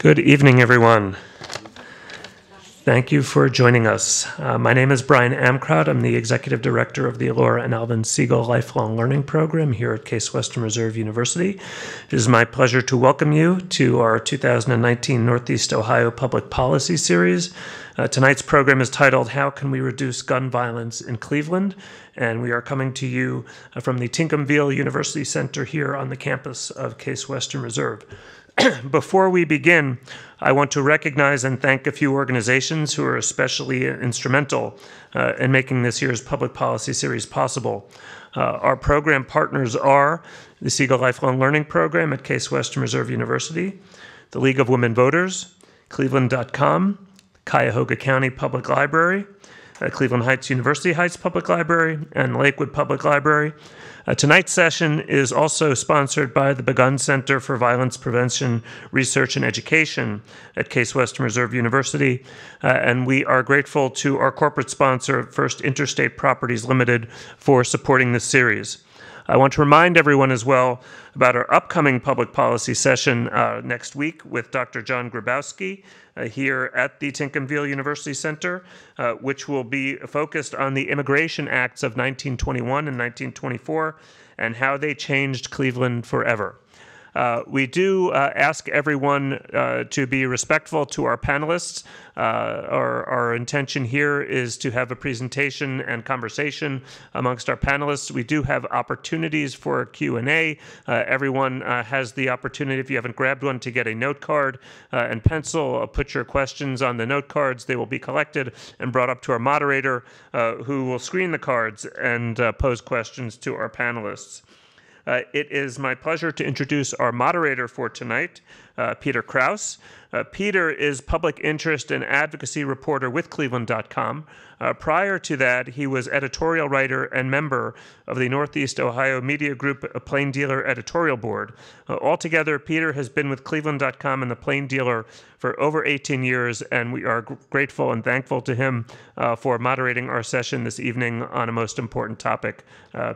Good evening, everyone. Thank you for joining us. My name is Brian Amcrott. I'm the Executive Director of the Laura and Alvin Siegel Lifelong Learning Program here at Case Western Reserve University. It is my pleasure to welcome you to our 2019 Northeast Ohio Public Policy Series. Tonight's program is titled, How Can We Reduce Gun Violence in Cleveland? And we are coming to you from the Timmins-Mitchell University Center here on the campus of Case Western Reserve. Before we begin, I want to recognize and thank a few organizations who are especially instrumental in making this year's public policy series possible. Our program partners are the Siegel Lifelong Learning Program at Case Western Reserve University, the League of Women Voters, Cleveland.com, Cuyahoga County Public Library, Cleveland Heights University Heights Public Library, and Lakewood Public Library. Tonight's session is also sponsored by the Begun Center for Violence Prevention, Research, and Education at Case Western Reserve University, and we are grateful to our corporate sponsor, First Interstate Properties Limited, for supporting this series. I want to remind everyone as well about our upcoming public policy session next week with Dr. John Grabowski here at the Timmins-Mitchell University Center, which will be focused on the Immigration Acts of 1921 and 1924 and how they changed Cleveland forever. We do ask everyone to be respectful to our panelists. Our intention here is to have a presentation and conversation amongst our panelists. We do have opportunities for Q&A. Everyone has the opportunity, if you haven't grabbed one, to get a note card and pencil. Put your questions on the note cards. They will be collected and brought up to our moderator, who will screen the cards and pose questions to our panelists. It is my pleasure to introduce our moderator for tonight, Peter Krouse. Peter is public interest and advocacy reporter with Cleveland.com. Prior to that, he was editorial writer and member of the Northeast Ohio Media Group Plain Dealer editorial board. Altogether, Peter has been with Cleveland.com and the Plain Dealer for over 18 years, and we are grateful and thankful to him for moderating our session this evening on a most important topic.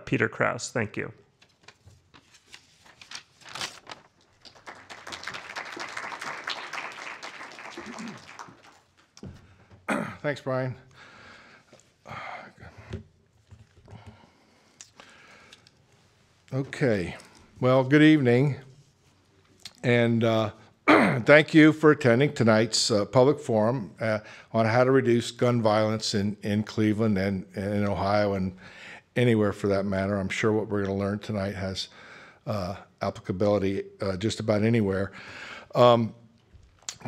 Peter Krouse, thank you. Thanks, Brian. Okay. Well, good evening, and thank you for attending tonight's public forum on how to reduce gun violence in Cleveland and in Ohio and anywhere for that matter. I'm sure what we're going to learn tonight has applicability just about anywhere.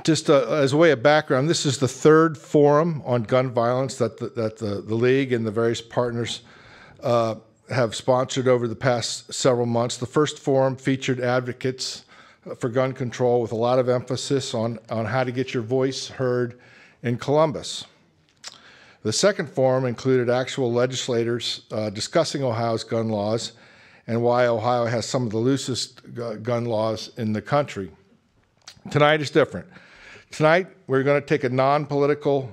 Just as a way of background, this is the third forum on gun violence that the League and the various partners have sponsored over the past several months. The first forum featured advocates for gun control with a lot of emphasis on how to get your voice heard in Columbus. The second forum included actual legislators discussing Ohio's gun laws and why Ohio has some of the loosest gun laws in the country. Tonight is different. Tonight, we're going to take a non-political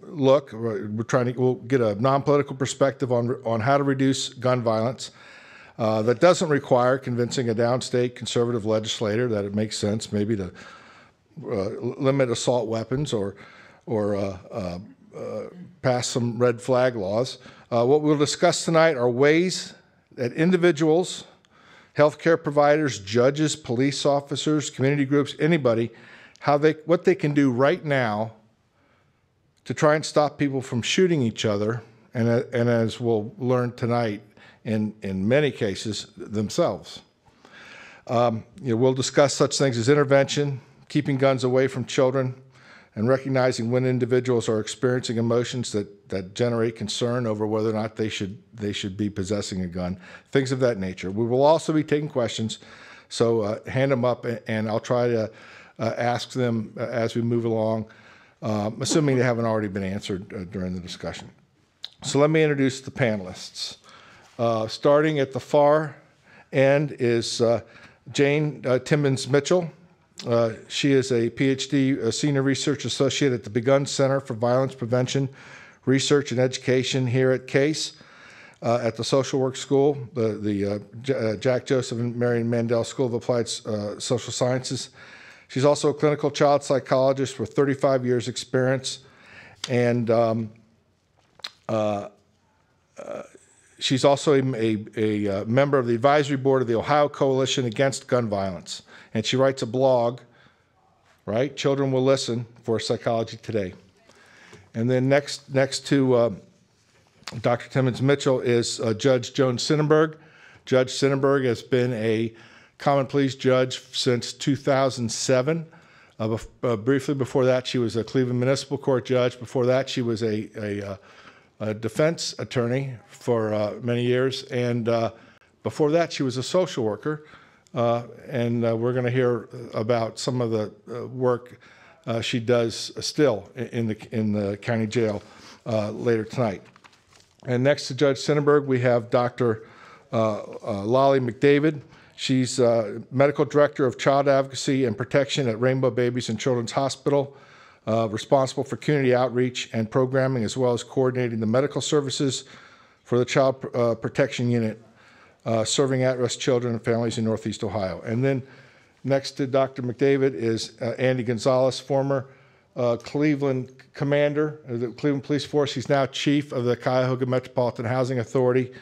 look. We'll get a non-political perspective on how to reduce gun violence that doesn't require convincing a downstate conservative legislator that it makes sense maybe to limit assault weapons or pass some red flag laws. What we'll discuss tonight are ways that individuals, healthcare providers, judges, police officers, community groups, anybody, what they can do right now to try and stop people from shooting each other, and as we'll learn tonight, in many cases, themselves. We'll discuss such things as intervention, keeping guns away from children, and recognizing when individuals are experiencing emotions that generate concern over whether or not they should be possessing a gun, things of that nature. We will also be taking questions, so hand them up, and I'll try to ask them as we move along, assuming they haven't already been answered during the discussion. So let me introduce the panelists. Starting at the far end is Jane Timmins-Mitchell. She is a PhD senior research associate at the Begun Center for Violence Prevention, Research, and Education here at Case. At the Social Work School, the Jack Joseph and Marion Mandel School of Applied Social Sciences. She's also a clinical child psychologist with 35 years experience, and she's also a member of the advisory board of the Ohio Coalition Against Gun Violence. And she writes a blog, right? Children Will Listen, for Psychology Today. And then next to Dr. Timmons-Mitchell is Judge Joan Synenberg. Judge Synenberg has been a common pleas judge since 2007. Briefly before that, she was a Cleveland Municipal Court judge. Before that, she was a defense attorney for many years. And before that, she was a social worker. And we're going to hear about some of the work she does still in the county jail later tonight. And next to Judge Synenberg, we have Dr. Lolly McDavid. She's medical director of child advocacy and protection at Rainbow Babies and Children's Hospital, responsible for community outreach and programming, as well as coordinating the medical services for the Child Protection Unit, serving at-risk children and families in Northeast Ohio. And then next to Dr. McDavid is Andy Gonzalez, former Cleveland commander of the Cleveland Police Force. He's now chief of the Cuyahoga Metropolitan Housing Authority,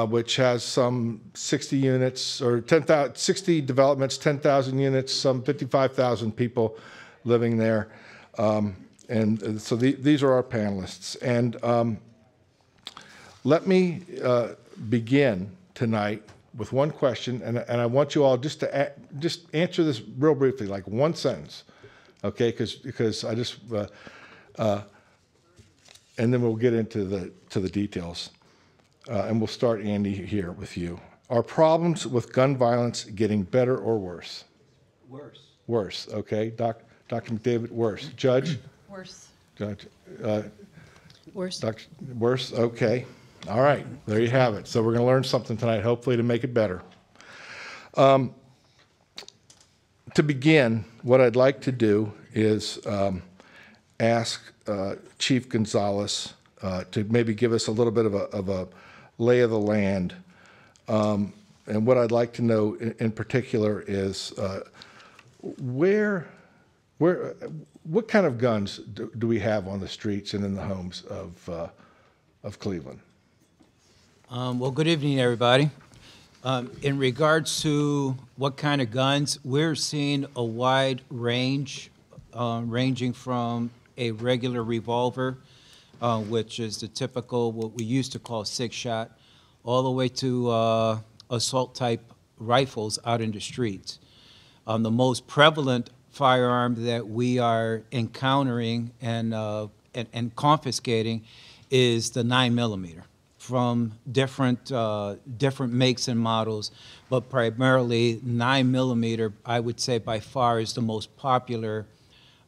which has some 60 units, or 60 developments, 10,000 units, some 55,000 people living there. And so these are our panelists. And let me begin tonight with one question, and I want you all just to just answer this real briefly, like one sentence, okay? Because I just and then we'll get into the details, and we'll start, Andy, here with you. Are problems with gun violence getting better or worse? Worse. Worse. Okay, Dr. McDavid. Worse. Judge. Worse. Judge. Worse. Dr. Worse. Okay. All right, there you have it. So we're going to learn something tonight, hopefully to make it better. To begin, what I'd like to do is ask Chief Gonzalez to maybe give us a little bit of a lay of the land. And what I'd like to know in particular is what kind of guns do we have on the streets and in the homes of Cleveland? Well, good evening, everybody. In regards to what kind of guns, we're seeing a wide range, ranging from a regular revolver, which is the typical, what we used to call six-shot, all the way to assault-type rifles out in the streets. The most prevalent firearm that we are encountering and confiscating is the 9mm. From different makes and models, but primarily 9mm, I would say by far is the most popular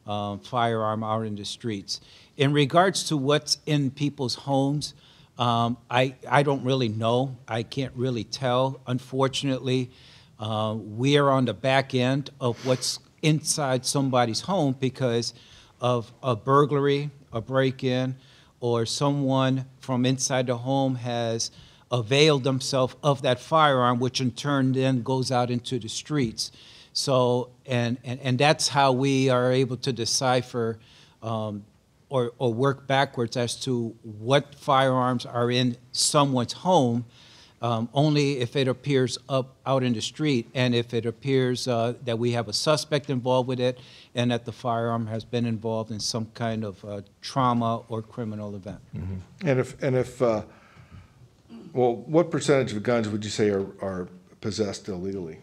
firearm out in the streets. In regards to what's in people's homes, I don't really know. I can't really tell. Unfortunately, we are on the back end of what's inside somebody's home because of a burglary, a break-in, or someone from inside the home has availed themselves of that firearm, which in turn then goes out into the streets. So, and that's how we are able to decipher or work backwards as to what firearms are in someone's home, only if it appears out in the street, and if it appears that we have a suspect involved with it, and that the firearm has been involved in some kind of trauma or criminal event. Mm-hmm. And if well, what percentage of guns would you say are possessed illegally?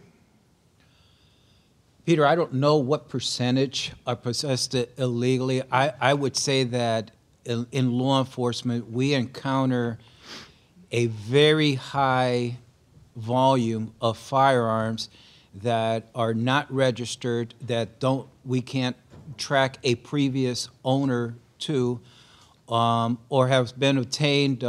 Peter, I don't know what percentage are possessed illegally. I would say that in law enforcement, we encounter a very high volume of firearms that are not registered, that we can't track a previous owner to, or have been obtained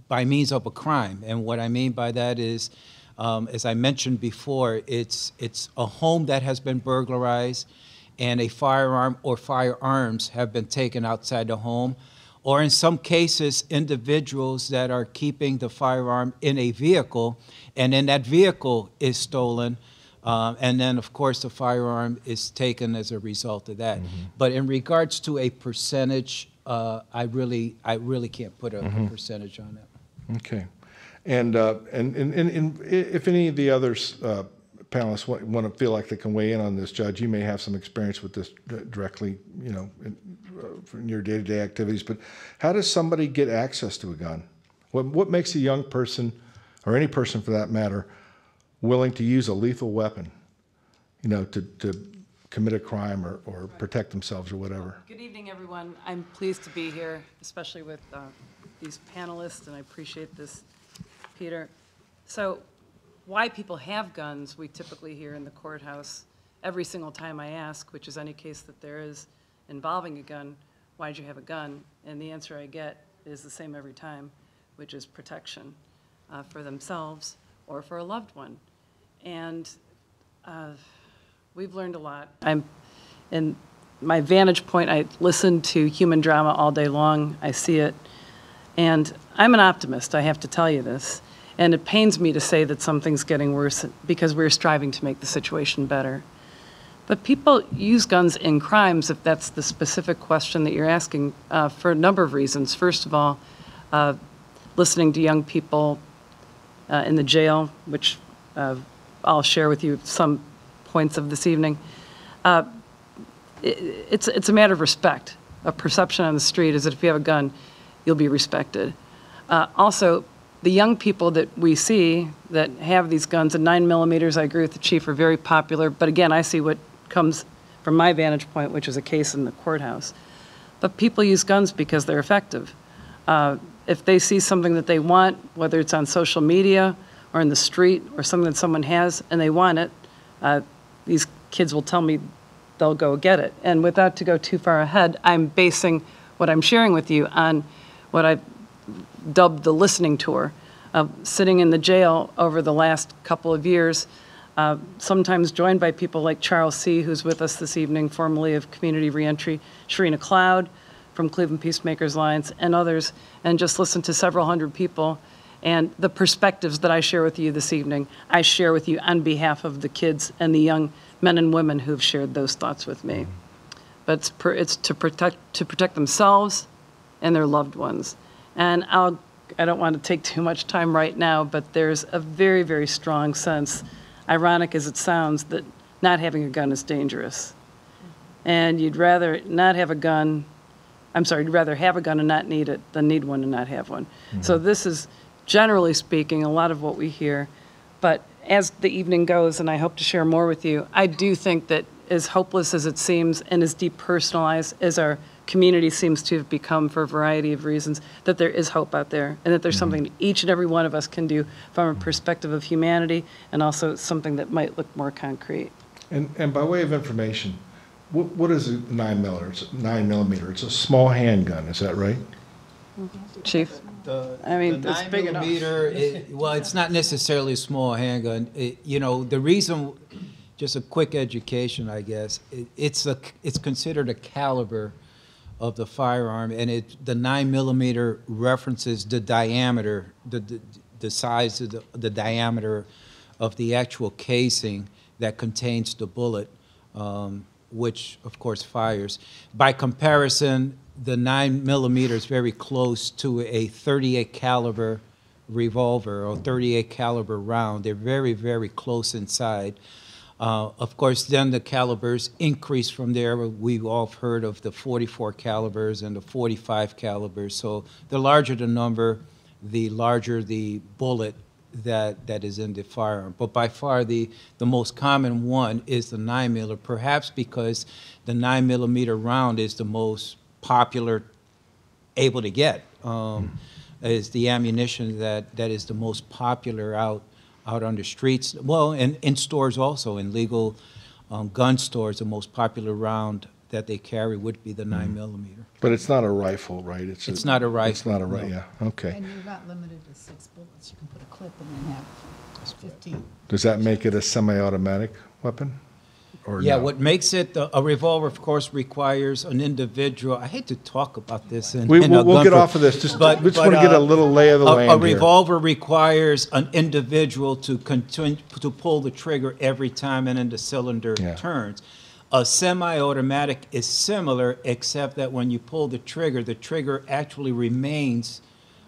by means of a crime. And what I mean by that is, as I mentioned before, it's a home that has been burglarized and a firearm or firearms have been taken outside the home, or in some cases, individuals that are keeping the firearm in a vehicle, and then that vehicle is stolen, And then, of course, the firearm is taken as a result of that. But in regards to a percentage, I really can't put a percentage on that. Okay. And if any of the others panelists want to feel like they can weigh in on this, Judge, you may have some experience with this directly, you know, in your day-to-day activities. But how does somebody get access to a gun? What makes a young person, or any person for that matter, willing to use a lethal weapon, you know, to commit a crime or protect themselves or whatever? Good evening, everyone. I'm pleased to be here, especially with these panelists, and I appreciate this, Peter. So why people have guns, we typically hear in the courthouse every single time I ask, which is any case that there is involving a gun, why'd you have a gun? And the answer I get is the same every time, which is protection for themselves or for a loved one. And we've learned a lot. In my vantage point, I listen to human drama all day long. I see it. And I'm an optimist, I have to tell you this. And it pains me to say that something's getting worse because we're striving to make the situation better. But people use guns in crimes, if that's the specific question that you're asking, for a number of reasons. First of all, listening to young people in the jail, which I'll share with you some points of this evening. It's a matter of respect. A perception on the street is that if you have a gun, you'll be respected. Also, the young people that we see that have these guns, and 9mm, I agree with the chief, are very popular. But again, I see what comes from my vantage point, which is a case in the courthouse. But people use guns because they're effective. If they see something that they want, whether it's on social media or in the street or something that someone has and they want it, these kids will tell me they'll go get it. And without to go too far ahead, I'm basing what I'm sharing with you on what I've dubbed the listening tour. Sitting in the jail over the last couple of years, sometimes joined by people like Charles C., who's with us this evening, formerly of Community Reentry, Sharina Cloud from Cleveland Peacemakers Alliance, and others, and just listen to several hundred people. And the perspectives that I share with you this evening, I share with you on behalf of the kids and the young men and women who've shared those thoughts with me. But it's to protect themselves and their loved ones. And I don't want to take too much time right now, but there's a very, very strong sense, ironic as it sounds, that not having a gun is dangerous. And you'd rather not have a gun, you'd rather have a gun and not need it than need one and not have one. So this is, generally speaking, a lot of what we hear. But as the evening goes, and I hope to share more with you, I do think that as hopeless as it seems and as depersonalized as our community seems to have become for a variety of reasons, that there is hope out there and that there's something each and every one of us can do from a perspective of humanity and also something that might look more concrete. And by way of information, what is a 9mm? It's a 9mm. It's a small handgun, is that right? Chief? I mean, it's big enough. Well, it's not necessarily a small handgun. You know, the reason, just a quick education, I guess, it's considered a caliber of the firearm, and the 9mm references the diameter, the size of the diameter of the actual casing that contains the bullet, which of course fires. By comparison, the 9mm is very close to a .38 caliber revolver or .38 caliber round. They're very, very close inside. Of course, then the calibers increase from there. We've all heard of the 44 calibers and the 45 calibers. So the larger the number, the larger the bullet that is in the firearm. But by far the most common one is the 9mm, perhaps because the 9mm round is the most popular able to get. Is the ammunition that is the most popular out on the streets, well, and in stores also, in legal gun stores, the most popular round that they carry would be the 9mm. But it's not a rifle, right? It's not a rifle. It's not a rifle, no. Yeah, okay. And you're not limited to 6 bullets. You can put a clip and then have 15. Does that make it a semi-automatic weapon? or Yeah, no? what makes it, a revolver, of course, requires an individual, I hate to talk about this in We'll a get gun off of this. Just, but- we just but, want to get a little lay of the land A here. revolver requires an individual to continue to pull the trigger every time and then the cylinder Yeah. turns. A semi-automatic is similar, except that when you pull the trigger actually remains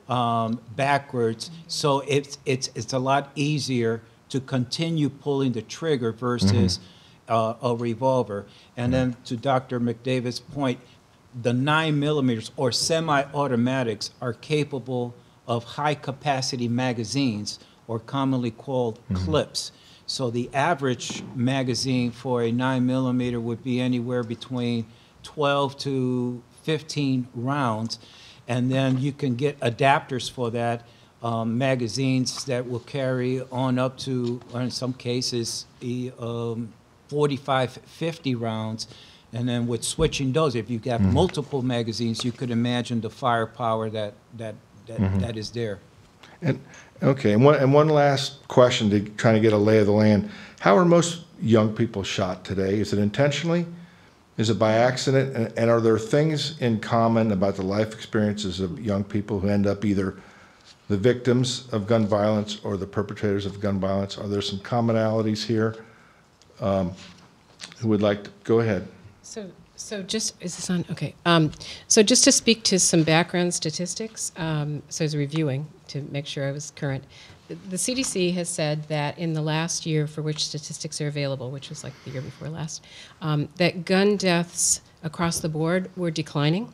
backwards. So it's a lot easier to continue pulling the trigger versus a revolver. And then to Dr. McDavid's point, the 9mm or semi-automatics are capable of high-capacity magazines, or commonly called clips. So the average magazine for a 9mm would be anywhere between 12 to 15 rounds. And then you can get adapters for that, magazines that will carry on up to, or in some cases, 45, 50 rounds. And then with switching those, if you've got multiple magazines, you could imagine the firepower that is there. And okay, and one last question to try to get a lay of the land. How are most young people shot today? Is it intentionally? Is it by accident? And are there things in common about the life experiences of young people who end up either the victims of gun violence or the perpetrators of gun violence? Are there some commonalities here? Who would like to go ahead? So just, is this on? Okay. So just to speak to some background statistics, so I was reviewing to make sure I was current. The CDC has said that in the last year for which statistics are available, which was like the year before last, that gun deaths across the board were declining,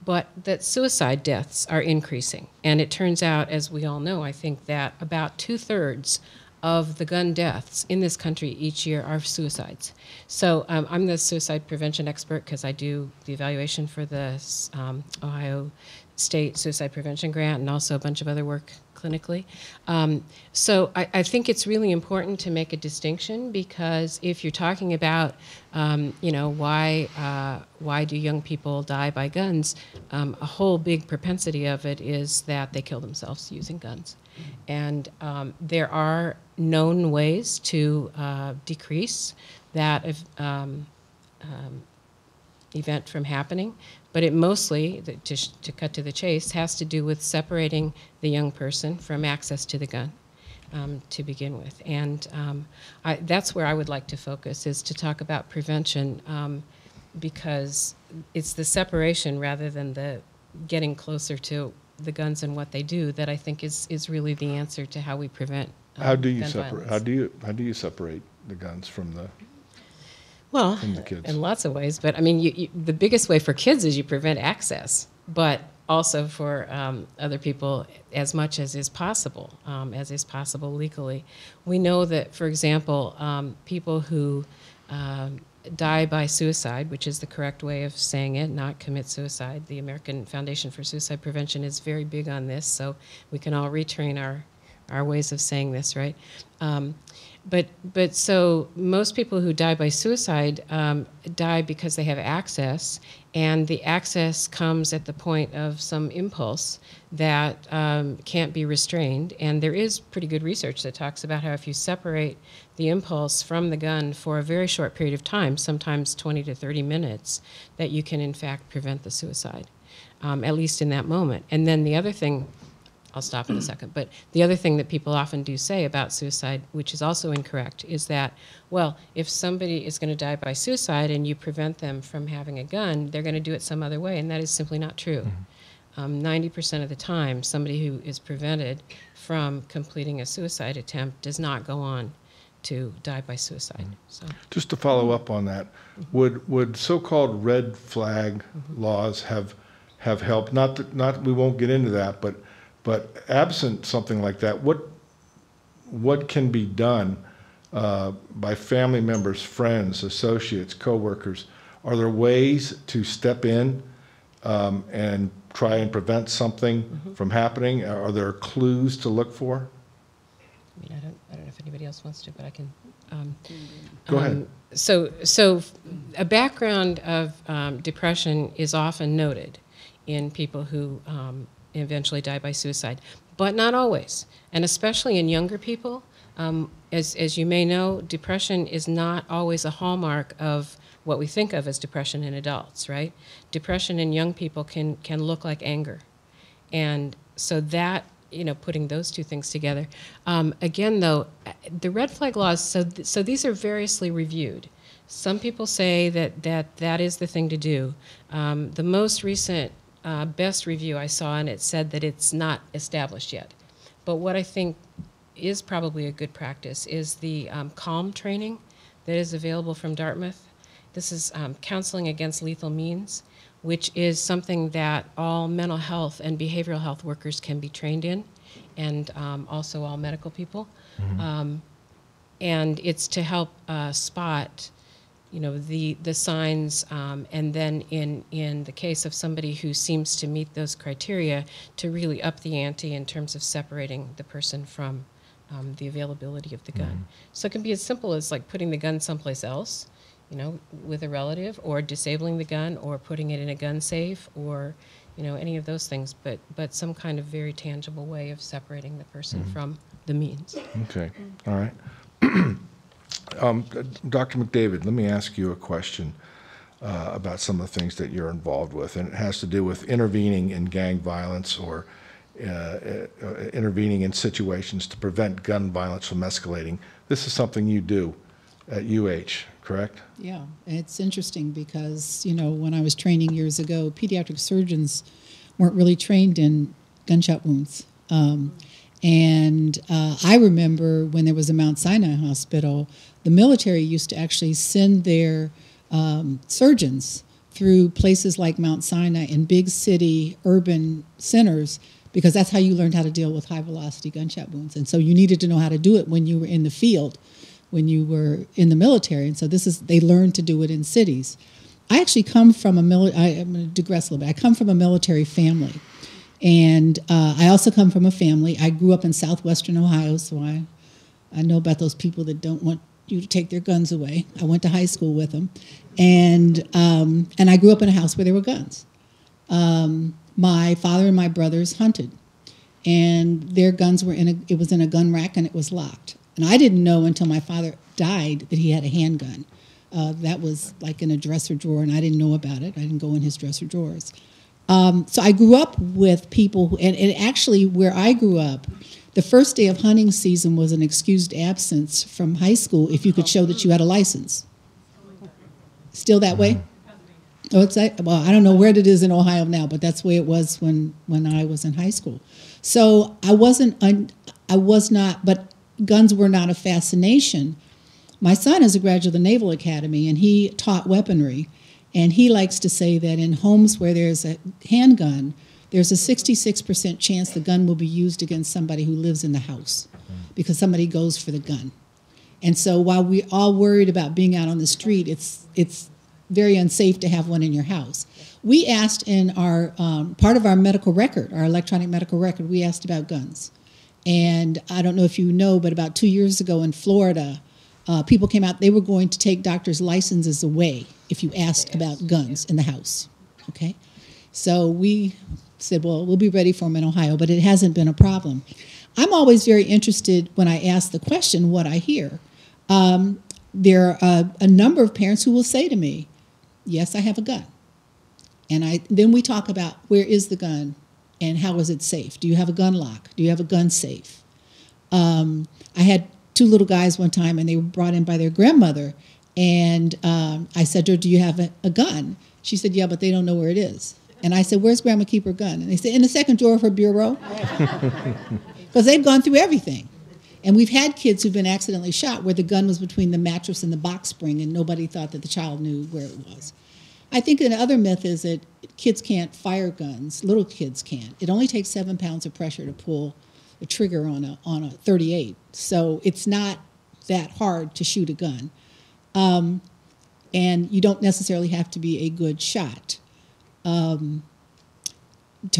but that suicide deaths are increasing. And it turns out, as we all know, I think that about 2/3 of the gun deaths in this country each year are suicides. So I'm the suicide prevention expert because I do the evaluation for the Ohio State Suicide Prevention Grant and also a bunch of other work clinically. So I think it's really important to make a distinction, because if you're talking about, why do young people die by guns, a whole big propensity of it is that they kill themselves using guns. And there are known ways to decrease that event from happening, but it mostly, to cut to the chase, has to do with separating the young person from access to the gun to begin with. And that's where I would like to focus, is to talk about prevention, because it's the separation rather than the getting closer to the guns and what they do that I think is really the answer to how we prevent How do you gun separate? violence. How do you separate the guns from the kids? In lots of ways, but I mean, the biggest way for kids is you prevent access, but also for other people as much as is possible legally. We know that, for example, people who die by suicide, which is the correct way of saying it, not commit suicide. The American Foundation for Suicide Prevention is very big on this, so we can all retrain our ways of saying this, right? But so most people who die by suicide die because they have access, and the access comes at the point of some impulse that can't be restrained. And there is pretty good research that talks about how if you separate the impulse from the gun for a very short period of time, sometimes 20 to 30 minutes, that you can in fact prevent the suicide, at least in that moment. And then the other thing, I'll stop in a second, but the other thing that people often do say about suicide, which is also incorrect, is that, well, if somebody is going to die by suicide and you prevent them from having a gun, they're going to do it some other way, and that is simply not true. 90% of the time, somebody who is prevented from completing a suicide attempt does not go on to die by suicide. So. Just to follow up on that, would so-called red flag laws have helped? Not we won't get into that, but absent something like that, what can be done by family members, friends, associates, coworkers? Are there ways to step in and try and prevent something from happening? Are there clues to look for? I mean, I don't know if anybody else wants to, but I can. Go ahead. So a background of depression is often noted in people who eventually die by suicide, but not always. And especially in younger people, As you may know, depression is not always a hallmark of what we think of as depression in adults, right? Depression in young people can look like anger. And so that, putting those two things together. Again, though, the red flag laws, so these are variously reviewed. Some people say that is the thing to do. The most recent best review I saw, and it said that it's not established yet. But what I think is probably a good practice is the CALM training that is available from Dartmouth. This is counseling against lethal means, which is something that all mental health and behavioral health workers can be trained in, and also all medical people. Mm-hmm. And it's to help spot, the signs, and then in the case of somebody who seems to meet those criteria, to really up the ante in terms of separating the person from the availability of the gun. Mm-hmm. So it can be as simple as like putting the gun someplace else, with a relative, or disabling the gun, or putting it in a gun safe, or any of those things, but some kind of very tangible way of separating the person mm-hmm. from the means. Okay, all right. Dr. McDavid, let me ask you a question about some of the things that you're involved with, and it has to do with intervening in gang violence or intervening in situations to prevent gun violence from escalating. This is something you do at UH, correct? Yeah, it's interesting because, when I was training years ago, pediatric surgeons weren't really trained in gunshot wounds. And I remember when there was a Mount Sinai hospital, the military used to actually send their surgeons through places like Mount Sinai in big city urban centers, because that's how you learned how to deal with high-velocity gunshot wounds. And so you needed to know how to do it when you were in the field, when you were in the military. And so they learned to do it in cities. I actually come from I'm going to digress a little bit. I come from a military family. And I also come from a family. I grew up in southwestern Ohio, so I know about those people that don't want you to take their guns away. I went to high school with them. And I grew up in a house where there were guns. My father and my brothers hunted. And their guns were it was in a gun rack, and it was locked. And I didn't know until my father died that he had a handgun. That was like in a dresser drawer, and I didn't know about it. I didn't go in his dresser drawers. So I grew up with people and actually where I grew up, the first day of hunting season was an excused absence from high school if you could show that you had a license. Still that way? Oh, well, I don't know where it is in Ohio now, but that's the way it was when I was in high school. So but guns were not a fascination. My son is a graduate of the Naval Academy, and he taught weaponry. And he likes to say that in homes where there's a handgun, there's a 66% chance the gun will be used against somebody who lives in the house because somebody goes for the gun. And so while we're all worried about being out on the street, it's very unsafe to have one in your house. We asked in our part of our medical record, our electronic medical record, we asked about guns. And I don't know if you know, but about 2 years ago in Florida, people came out, they were going to take doctors' licenses away if you asked about guns in the house, okay? So we said, well, we'll be ready for them in Ohio, but it hasn't been a problem. I'm always very interested when I ask the question what I hear. There are a number of parents who will say to me, yes, I have a gun. And then we talk about where is the gun and how is it safe? Do you have a gun lock? Do you have a gun safe? I had 2 little guys one time, and they were brought in by their grandmother. And I said to her, do you have a gun? She said, yeah, but they don't know where it is. And I said, where's Grandma keep her gun? And they said, in the second drawer of her bureau. Because they've gone through everything. And we've had kids who've been accidentally shot where the gun was between the mattress and the box spring, and nobody thought that the child knew where it was. I think another myth is that kids can't fire guns. Little kids can't. It only takes 7 pounds of pressure to pull the trigger on a 38. So it's not that hard to shoot a gun. And you don't necessarily have to be a good shot to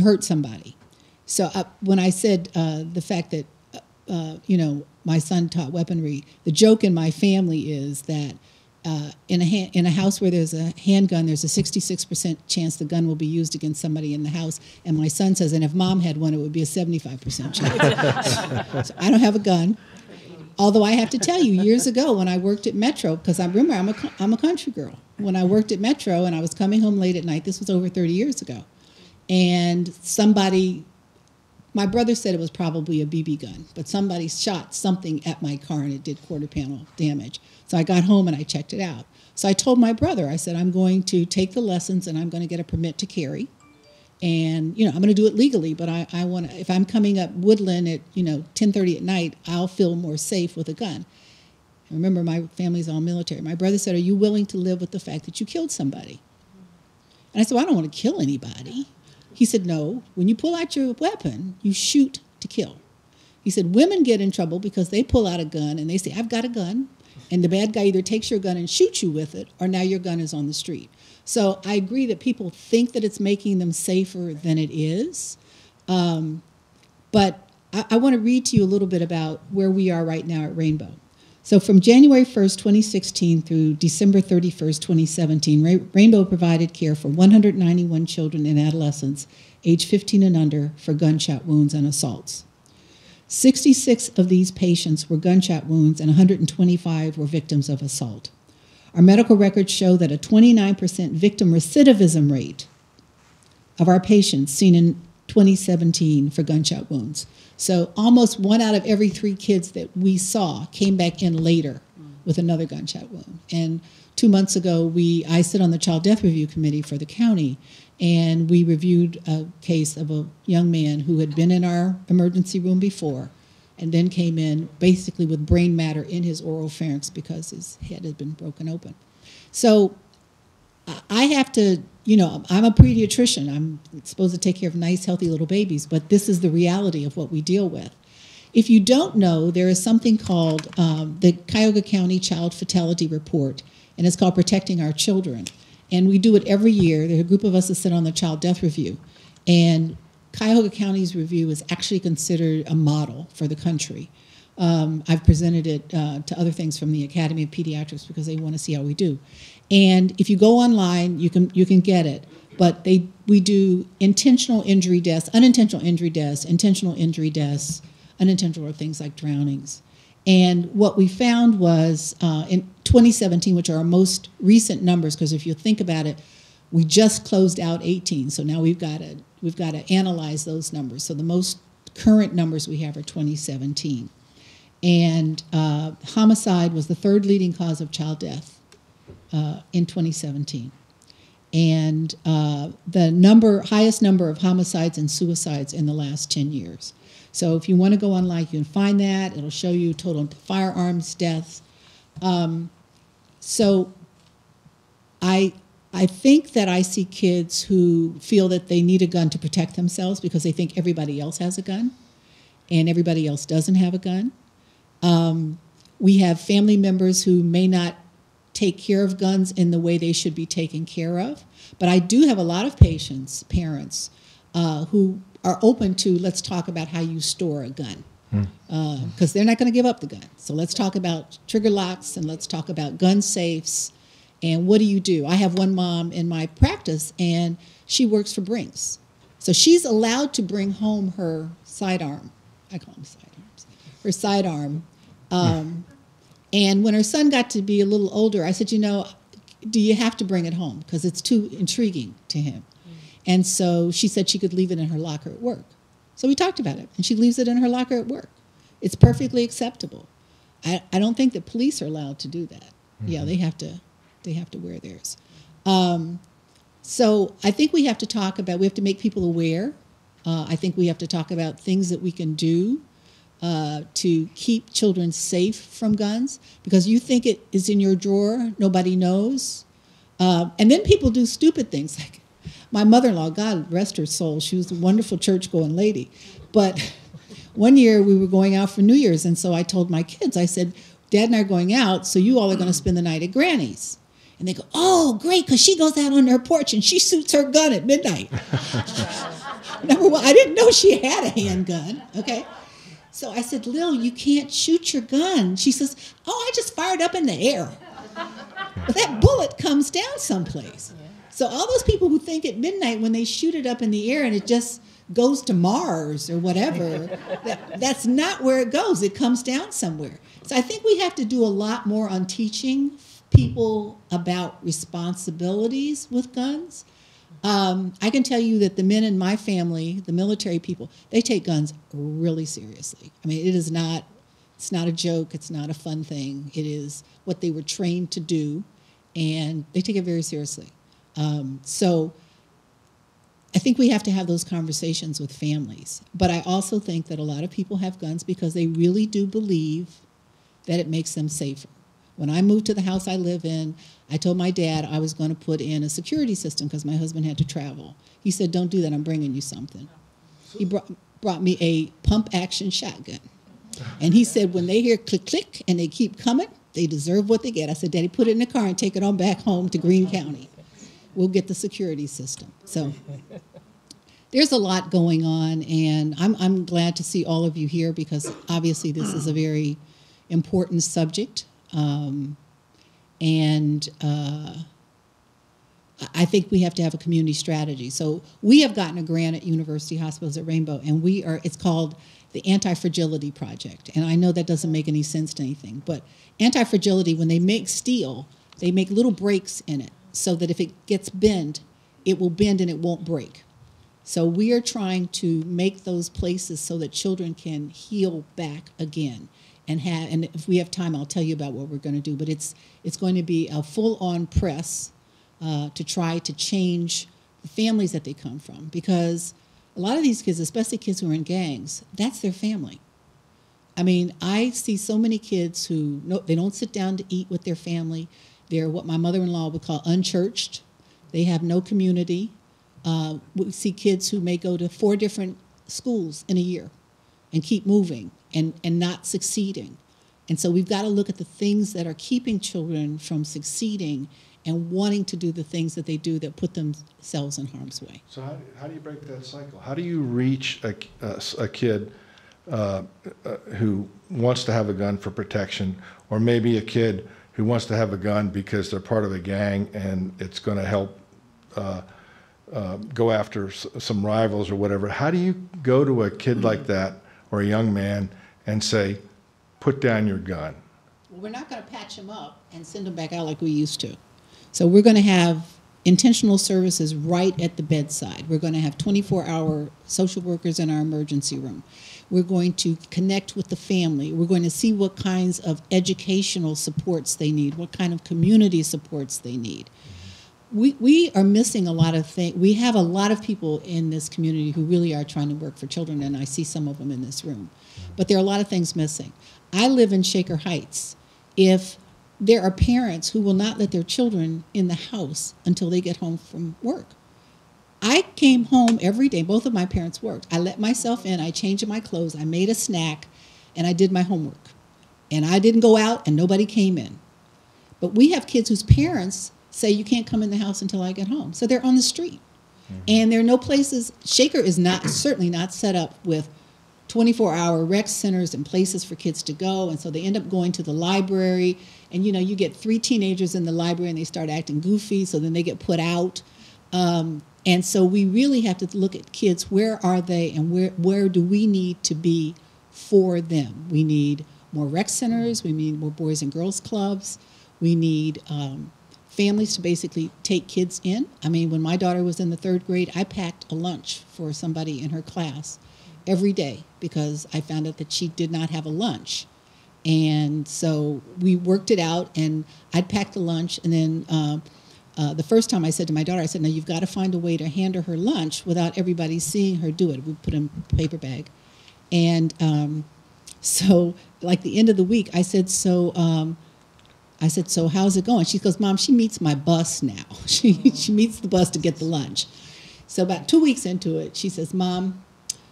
hurt somebody. So when I said the fact that, my son taught weaponry, the joke in my family is that in a house where there's a handgun, there's a 66% chance the gun will be used against somebody in the house. And my son says, and if Mom had one, it would be a 75% chance. So I don't have a gun. Although I have to tell you, years ago when I worked at Metro, because I remember I'm a country girl. When I worked at Metro and I was coming home late at night, this was over 30 years ago, and my brother said it was probably a BB gun, but somebody shot something at my car and it did quarter panel damage. So I got home and I checked it out. So I told my brother, I said, I'm going to take the lessons and I'm going to get a permit to carry. And, I'm going to do it legally, but I want to, if I'm coming up Woodland at, 10:30 at night, I'll feel more safe with a gun. Remember, my family's all military. My brother said, are you willing to live with the fact that you killed somebody? And I said, well, I don't want to kill anybody. He said, no, when you pull out your weapon, you shoot to kill. He said, women get in trouble because they pull out a gun and they say, I've got a gun. And the bad guy either takes your gun and shoots you with it, or now your gun is on the street. So I agree that people think that it's making them safer than it is. But I want to read to you a little bit about where we are right now at Rainbow. So from January 1st, 2016 through December 31st, 2017, Rainbow provided care for 191 children and adolescents aged 15 and under for gunshot wounds and assaults. 66 of these patients were gunshot wounds and 125 were victims of assault. Our medical records show that a 29% victim recidivism rate of our patients seen in 2017 for gunshot wounds. So almost 1 out of every 3 kids that we saw came back in later with another gunshot wound. And 2 months ago, I sit on the Child Death Review Committee for the county, and we reviewed a case of a young man who had been in our emergency room before and then came in basically with brain matter in his oral pharynx because his head had been broken open. So I have to, I'm a pediatrician. I'm supposed to take care of nice, healthy little babies, but this is the reality of what we deal with. If you don't know, there is something called the Cuyahoga County Child Fatality Report, and it's called Protecting Our Children. And we do it every year. There's a group of us that sit on the Child Death Review. And Cuyahoga County's review is actually considered a model for the country. I've presented it to other things from the Academy of Pediatrics because they want to see how we do. And if you go online, you can get it. But we do intentional injury deaths, unintentional injury deaths, intentional injury deaths, unintentional are things like drownings. And what we found was in 2017, which are our most recent numbers, because if you think about it, we just closed out 18, so now we've got to analyze those numbers. So the most current numbers we have are 2017. And homicide was the 3rd leading cause of child death in 2017. And the highest number of homicides and suicides in the last 10 years. So if you want to go online, you can find that. It'll show you total firearms deaths. So I think that I see kids who feel that they need a gun to protect themselves because they think everybody else has a gun and everybody else doesn't have a gun. We have family members who may not take care of guns in the way they should be taken care of. But I do have a lot of parents, who are open to, let's talk about how you store a gun. Because they're not going to give up the gun. So let's talk about trigger locks and let's talk about gun safes. And what do you do? I have one mom in my practice, and she works for Brinks. So she's allowed to bring home her sidearm. I call them sidearms. Her sidearm. And when her son got to be a little older, I said, do you have to bring it home? Because it's too intriguing to him. And so she said she could leave it in her locker at work. So we talked about it, and she leaves it in her locker at work. It's perfectly acceptable. I don't think that police are allowed to do that. Mm-hmm. Yeah, they have to wear theirs. So I think we have to make people aware. I think we have to talk about things that we can do to keep children safe from guns, because you think it is in your drawer, nobody knows. And then people do stupid things. Like my mother-in-law, God rest her soul, she was a wonderful church-going lady. But one year we were going out for New Year's, and so I told my kids, I said, Dad and I are going out, so you all are going to spend the night at Granny's. And they go, oh, great, because she goes out on her porch and she shoots her gun at midnight. Number one, I didn't know she had a handgun, okay? So I said, Lil, you can't shoot your gun. She says, oh, I just fired up in the air. But that bullet comes down someplace. Yeah. So all those people who think at midnight when they shoot it up in the air and it just goes to Mars or whatever, that's not where it goes. It comes down somewhere. So I think we have to do a lot more on teaching people about responsibilities with guns. I can tell you that the men in my family, the military people, they take guns really seriously. I mean, it's not a joke, it's not a fun thing. It is what they were trained to do, and they take it very seriously. So I think we have to have those conversations with families. But I also think that a lot of people have guns because they really do believe that it makes them safer. When I moved to the house I live in, I told my dad I was going to put in a security system because my husband had to travel. He said, "Don't do that, I'm bringing you something." He brought me a pump-action shotgun. And he said, when they hear click, click, and they keep coming, they deserve what they get. I said, "Daddy, put it in the car and take it on back home to Greene County. We'll get the security system." So there's a lot going on, and I'm glad to see all of you here because obviously this is a very important subject. I think we have to have a community strategy. So we have gotten a grant at University Hospitals at Rainbow, and it's called the Anti-Fragility Project. And I know that doesn't make any sense to anything, but anti-fragility, when they make steel, they make little breaks in it so that if it gets bent, it will bend and it won't break. So we are trying to make those places so that children can heal back again. And if we have time, I'll tell you about what we're going to do. But it's going to be a full-on press to try to change the families that they come from. Because a lot of these kids, especially kids who are in gangs, that's their family. I mean, I see so many kids who they don't sit down to eat with their family. They're what my mother-in-law would call unchurched. They have no community. We see kids who may go to 4 different schools in a year and keep moving and not succeeding. And so we've got to look at the things that are keeping children from succeeding and wanting to do the things that they do that put themselves in harm's way. So how do you break that cycle? How do you reach a kid who wants to have a gun for protection, or maybe a kid who wants to have a gun because they're part of a gang and it's going to help go after some rivals or whatever? How do you go to a kid like that or a young man and say, put down your gun? Well, we're not going to patch them up and send them back out like we used to. So we're going to have intentional services right at the bedside. We're going to have 24-hour social workers in our emergency room. We're going to connect with the family. We're going to see what kinds of educational supports they need, what kind of community supports they need. We are missing a lot of things. We have a lot of people in this community who really are trying to work for children, and I see some of them in this room. But there are a lot of things missing. I live in Shaker Heights. If there are parents who will not let their children in the house until they get home from work. I came home every day. Both of my parents worked. I let myself in. I changed my clothes. I made a snack, and I did my homework. And I didn't go out, and nobody came in. But we have kids whose parents say, "You can't come in the house until I get home." So they're on the street. Mm-hmm. And there are no places. Shaker is certainly not set up with 24-hour rec centers and places for kids to go. And so they end up going to the library. And, you get 3 teenagers in the library and they start acting goofy. So then they get put out. And so we really have to look at kids. Where are they and where do we need to be for them? We need more rec centers. We need more boys and girls clubs. We need families to basically take kids in. I mean, when my daughter was in the 3rd grade, I packed a lunch for somebody in her class every day because I found out that she did not have a lunch. And so we worked it out, and I'd packed the lunch, and then the first time I said to my daughter, I said, "Now you've got to find a way to hand her lunch without everybody seeing her do it." We put it in a paper bag. And so like the end of the week, I said, so how's it going? She goes, "Mom, she meets my bus now." She meets the bus to get the lunch. So about 2 weeks into it, she says, "Mom,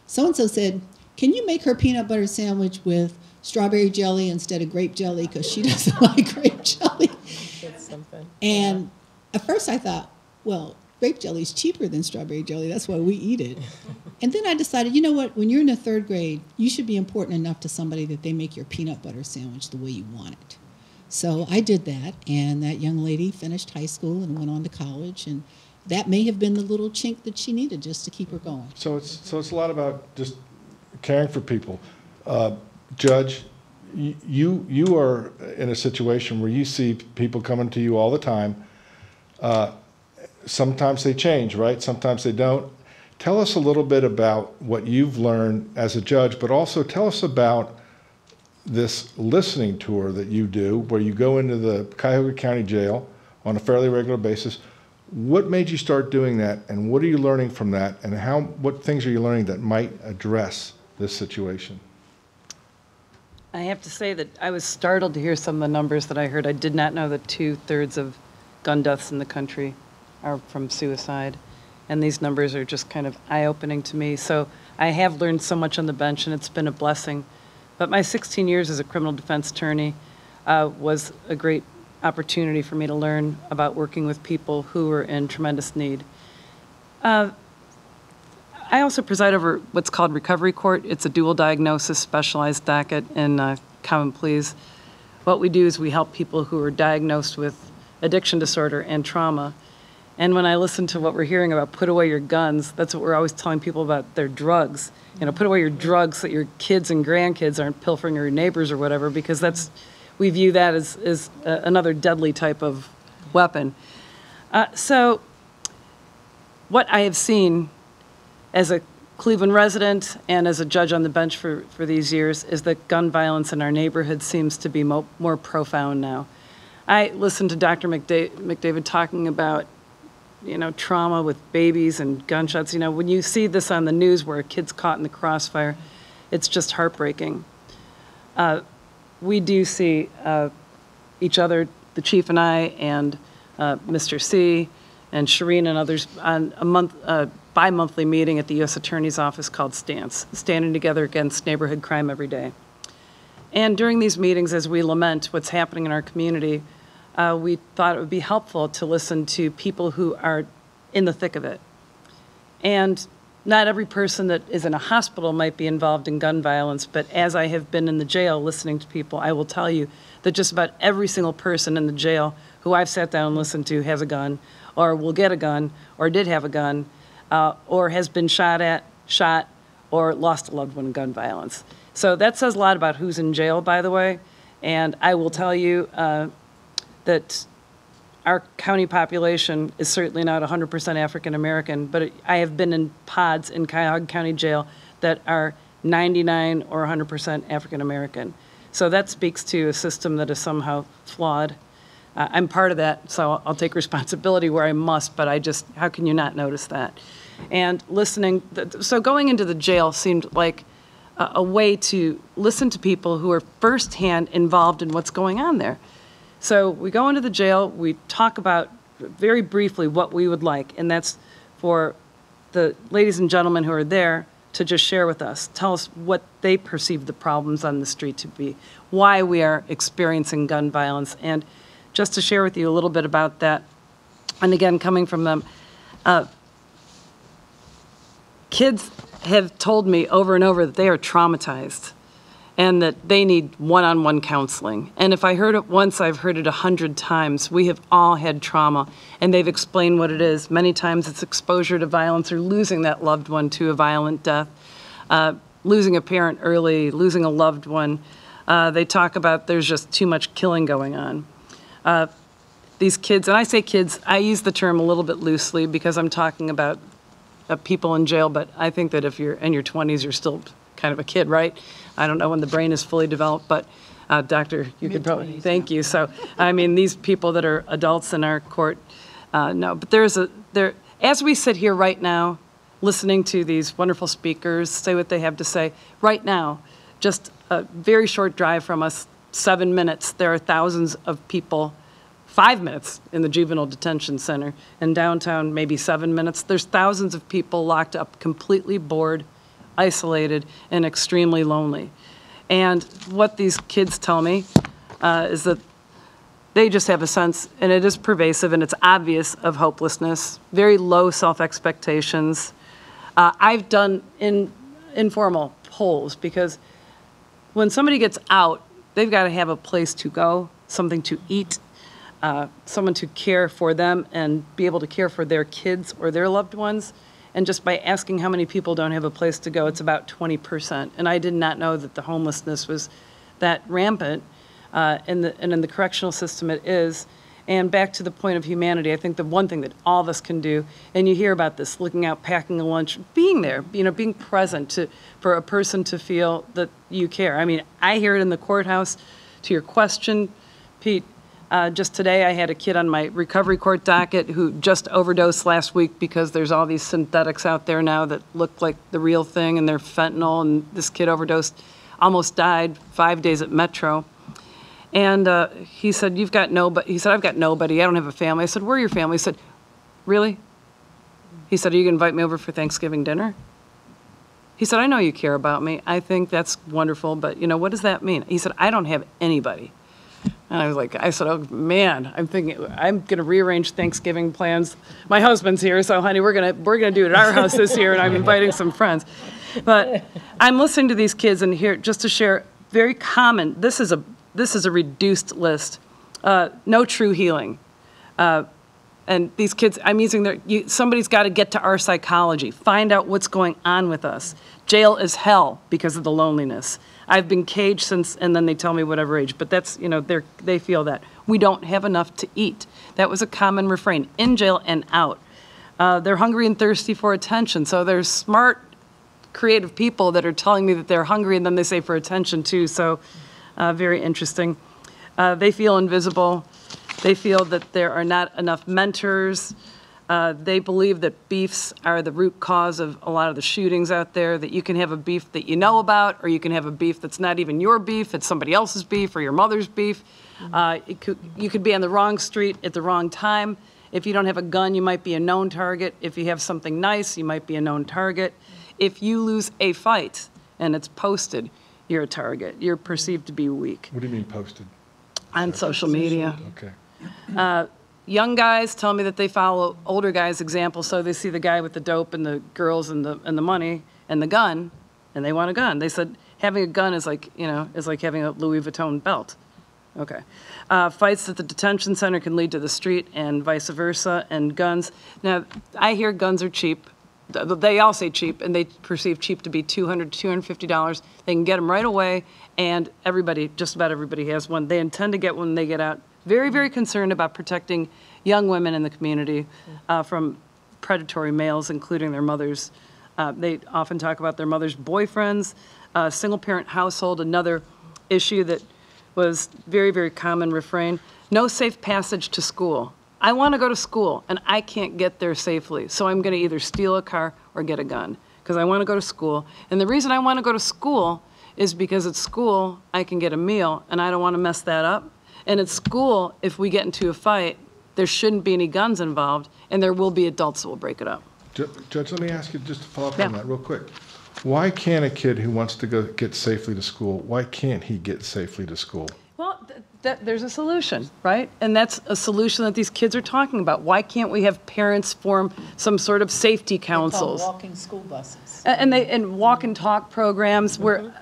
so-and-so said, can you make her peanut butter sandwich with strawberry jelly instead of grape jelly because she doesn't like grape jelly?" That's something. And at first I thought, well, grape jelly is cheaper than strawberry jelly. That's why we eat it. And then I decided, you know what? When you're in the 3rd grade, you should be important enough to somebody that they make your peanut butter sandwich the way you want it. So I did that, and that young lady finished high school and went on to college, and that may have been the little chink that she needed just to keep her going. So it's a lot about just caring for people. Judge, you are in a situation where you see people coming to you all the time. Sometimes they change, right? Sometimes they don't. Tell us a little bit about what you've learned as a judge, but also tell us about this listening tour that you do, where you go into the Cuyahoga County Jail on a fairly regular basis. What made you start doing that, and what are you learning from that, and what things are you learning that might address this situation? I have to say that I was startled to hear some of the numbers that I heard. I did not know that 2/3 of gun deaths in the country are from suicide. And these numbers are just kind of eye-opening to me. So I have learned so much on the bench, and it's been a blessing. But my 16 years as a criminal defense attorney was a great opportunity for me to learn about working with people who were in tremendous need. I also preside over what's called recovery court. It's a dual diagnosis specialized docket in common pleas. What we do is we help people who are diagnosed with addiction disorder and trauma. And when I listen to what we're hearing about put away your guns, that's what we're always telling people about their drugs. You know, put away your drugs so that your kids and grandkids aren't pilfering your neighbors or whatever, because we view that as another deadly type of weapon. So what I have seen as a Cleveland resident and as a judge on the bench for these years is that gun violence in our neighborhood seems to be more profound now. I listened to Dr. McDavid talking about trauma with babies and gunshots. When you see this on the news where a kid's caught in the crossfire, it's just heartbreaking. We do see each other, the chief and I, and Mr. C, and Shireen and others on a bi-monthly meeting at the U.S. Attorney's Office called STANCE, Standing Together Against Neighborhood Crime Every Day. And during these meetings, as we lament what's happening in our community, we thought it would be helpful to listen to people who are in the thick of it. And not every person that is in a hospital might be involved in gun violence, but as I have been in the jail listening to people, I will tell you that just about every single person in the jail who I've sat down and listened to has a gun, or will get a gun, or did have a gun, or has been shot, or lost a loved one in gun violence. So that says a lot about who's in jail, by the way. And I will tell you that our county population is certainly not 100% African American, but I have been in pods in Cuyahoga County Jail that are 99 or 100% African American. So that speaks to a system that is somehow flawed. I'm part of that, so I'll take responsibility where I must, but how can you not notice that? And so going into the jail seemed like a way to listen to people who are firsthand involved in what's going on there. So we go into the jail, we talk about very briefly what we would like, and that's for the ladies and gentlemen who are there to just share with us, tell us what they perceive the problems on the street to be, why we are experiencing gun violence, and just to share with you a little bit about that. And again, coming from them, kids have told me over and over that they are traumatized and that they need one-on-one counseling. And if I heard it once, I've heard it 100 times. We have all had trauma, and they've explained what it is. Many times it's exposure to violence or losing that loved one to a violent death, losing a parent early, losing a loved one. They talk about there's just too much killing going on. These kids, and I say kids, I use the term a little bit loosely because I'm talking about people in jail, but I think that if you're in your 20s, you're still kind of a kid, right? I don't know when the brain is fully developed, but Doctor, you could probably, thank you. So, I mean, these people that are adults in our court, no, but as we sit here right now, listening to these wonderful speakers say what they have to say, right now, just a very short drive from us, 7 minutes, there are thousands of people, 5 minutes in the juvenile detention center. In downtown, maybe 7 minutes. There's thousands of people locked up, completely bored, isolated, and extremely lonely. And what these kids tell me is that they just have a sense, and it is pervasive and it's obvious, of hopelessness, very low self-expectations. I've done informal polls because when somebody gets out, they've got to have a place to go, something to eat, someone to care for them and be able to care for their kids or their loved ones. And just by asking how many people don't have a place to go, it's about 20%. And I did not know that the homelessness was that rampant, and in the correctional system it is. And back to the point of humanity, I think the one thing that all of us can do, and you hear about this, looking out, packing a lunch, being there, being present for a person to feel that you care. I mean, I hear it in the courthouse. To your question, Pete, just today I had a kid on my recovery court docket who just overdosed last week because there's all these synthetics out there now that look like the real thing, and they're fentanyl, and this kid overdosed, almost died 5 days at Metro. And he said, "You've got nobody." He said, "I've got nobody. I don't have a family." I said, "Where are your family?" He said, "Really?" He said, "Are you going to invite me over for Thanksgiving dinner?" He said, "I know you care about me. I think that's wonderful, but, what does that mean?" He said, "I don't have anybody." And I said, "Oh, man, I'm thinking I'm going to rearrange Thanksgiving plans. My husband's here, so, honey, we're going to do it at our house this year, and I'm inviting some friends." But I'm listening to these kids, and here, just to share, very common, this is a reduced list. No true healing. And these kids, I'm using somebody's got to get to our psychology, find out what's going on with us. Jail is hell because of the loneliness. I've been caged since, and then they tell me whatever age, but that's, they feel that. We don't have enough to eat. That was a common refrain, in jail and out. They're hungry and thirsty for attention. So there's smart, creative people that are telling me that they're hungry, and then they say for attention too. So very interesting. They feel invisible. They feel that there are not enough mentors. They believe that beefs are the root cause of a lot of the shootings out there, that you can have a beef that you know about, or you can have a beef that's not even your beef, it's somebody else's beef or your mother's beef. You could be on the wrong street at the wrong time. If you don't have a gun, you might be a known target. If you have something nice, you might be a known target. If you lose a fight and it's posted, you're a target. You're perceived to be weak. What do you mean posted? On social media. Okay. Young guys tell me that they follow older guys' examples, so they see the guy with the dope and the girls and the money and the gun, and they want a gun. They said having a gun is like having a Louis Vuitton belt. Okay. Fights at the detention center can lead to the street and vice versa, and guns. Now, I hear guns are cheap. They all say cheap, and they perceive cheap to be $200, $250. They can get them right away, and just about everybody has one. They intend to get one when they get out. Very, very concerned about protecting young women in the community from predatory males, including their mothers. They often talk about their mother's boyfriends. Single-parent household, another issue that was very, very common refrain. No safe passage to school. I want to go to school, and I can't get there safely, so I'm going to either steal a car or get a gun, because I want to go to school. And the reason I want to go to school is because at school, I can get a meal, and I don't want to mess that up. And at school, if we get into a fight, there shouldn't be any guns involved, and there will be adults that will break it up. Judge, let me ask you just to follow up Yeah. on that real quick. Why can't a kid who wants to go get safely to school, why can't he get safely to school? Well, there's a solution, right? And that's a solution that these kids are talking about. Why can't we have parents form some sort of safety councils? They call walking school buses. And walk and talk programs where,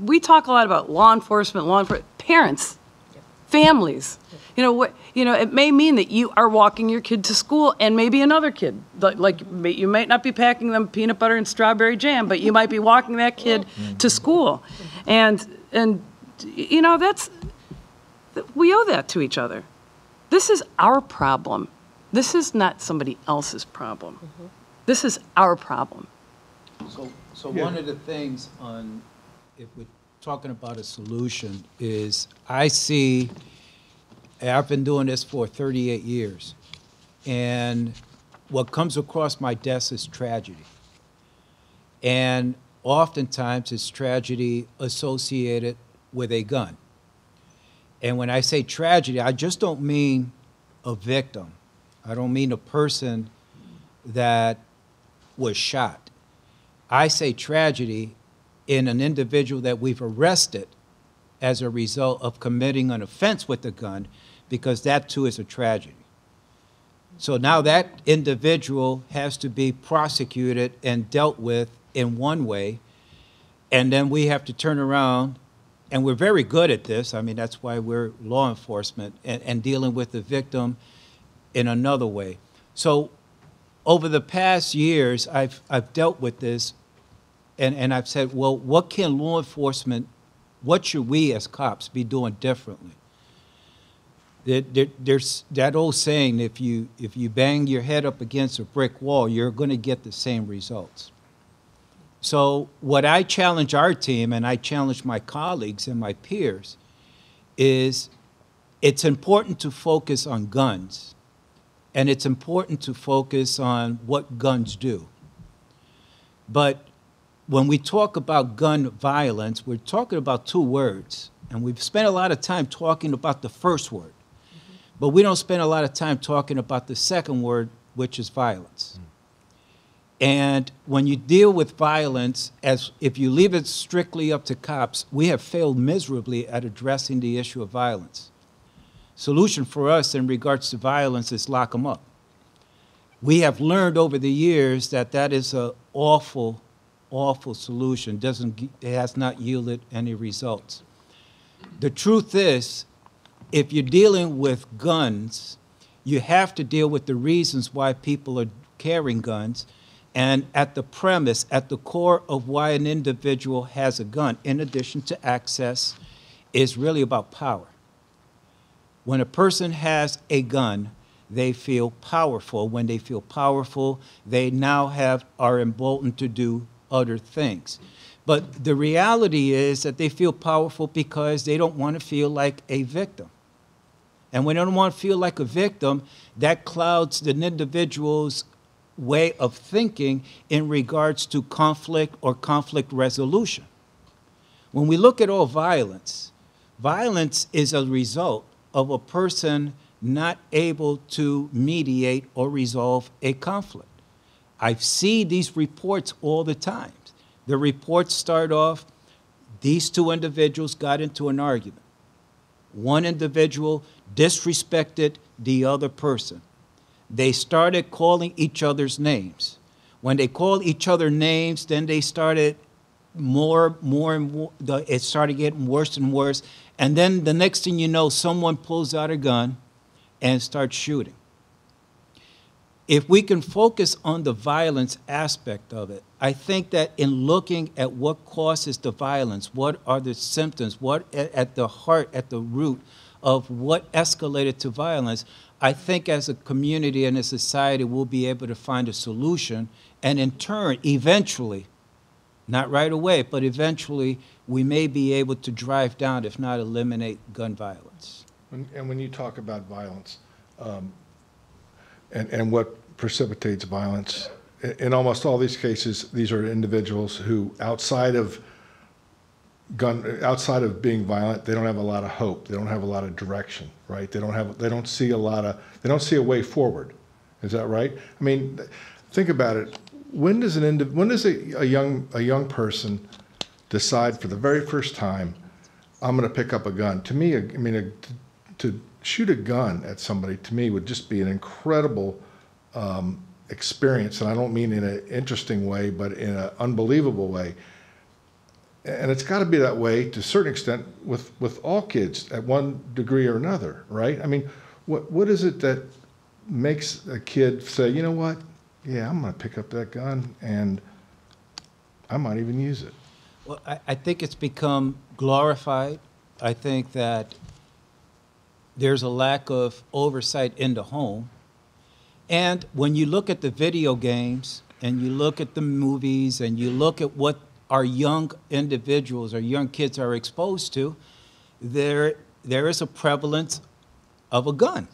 we talk a lot about law enforcement, parents, families. It may mean that you are walking your kid to school, and maybe another kid, like you might not be packing them peanut butter and strawberry jam, but you might be walking that kid to school. And we owe that to each other. This is our problem. This is not somebody else's problem. This is our problem. So one of the things if we're talking about a solution is I've been doing this for 38 years, and what comes across my desk is tragedy. And oftentimes it's tragedy associated with a gun. And when I say tragedy, I just don't mean a victim. I don't mean a person that was shot. I say tragedy in an individual that we've arrested as a result of committing an offense with a gun, because that too is a tragedy. So now that individual has to be prosecuted and dealt with in one way, and then we have to turn around, and we're very good at this. I mean, that's why we're law enforcement, and dealing with the victim in another way. So over the past years, I've dealt with this, and I've said, well, what can law enforcement What should we as cops be doing differently? There's that old saying, if you bang your head up against a brick wall, you're going to get the same results. So what I challenge our team, and I challenge my colleagues and my peers, is it's important to focus on guns, and it's important to focus on what guns do. But when we talk about gun violence, we're talking about two words, and we've spent a lot of time talking about the first word, but we don't spend a lot of time talking about the second word, which is violence. And when you deal with violence, as if you leave it strictly up to cops, we have failed miserably at addressing the issue of violence. Solution for us in regards to violence is lock them up. We have learned over the years that that is an awful, awful solution. It has not yielded any results. The truth is, if you're dealing with guns, you have to deal with the reasons why people are carrying guns, and at the premise, at the core of why an individual has a gun, in addition to access, is really about power. When a person has a gun, they feel powerful. When they feel powerful, they now are emboldened to do other things. But the reality is that they feel powerful because they don't want to feel like a victim. And when they don't want to feel like a victim, that clouds an individual's way of thinking in regards to conflict or conflict resolution. When we look at all violence, violence is a result of a person not able to mediate or resolve a conflict. I see these reports all the time. The reports start off, these two individuals got into an argument. One individual disrespected the other person. They started calling each other's names. When they called each other names, then they started more and more, it started getting worse and worse. And then the next thing you know, someone pulls out a gun and starts shooting. If we can focus on the violence aspect of it, I think that in looking at what causes the violence, what are the symptoms, what at the heart, at the root of what escalated to violence, I think as a community and a society we'll be able to find a solution, and in turn, eventually, not right away, but eventually, we may be able to drive down, if not eliminate, gun violence. And when you talk about violence, and what precipitates violence, in almost all these cases, these are individuals who, outside of being violent, they don't have a lot of hope. They don't have a lot of direction, right? They don't see a way forward. Is that right? I mean, think about it. When does a young person decide for the very first time, I'm going to pick up a gun? To me, to shoot a gun at somebody, to me, would just be an incredible experience, and I don't mean in an interesting way, but in an unbelievable way. And it's got to be that way to a certain extent with all kids at one degree or another, right? I mean, what is it that makes a kid say, you know what, yeah, I'm going to pick up that gun and I might even use it? Well, I think it's become glorified. I think that there's a lack of oversight in the home. And when you look at the video games and you look at the movies and you look at what our young individuals or young kids are exposed to, there is a prevalence of a gun.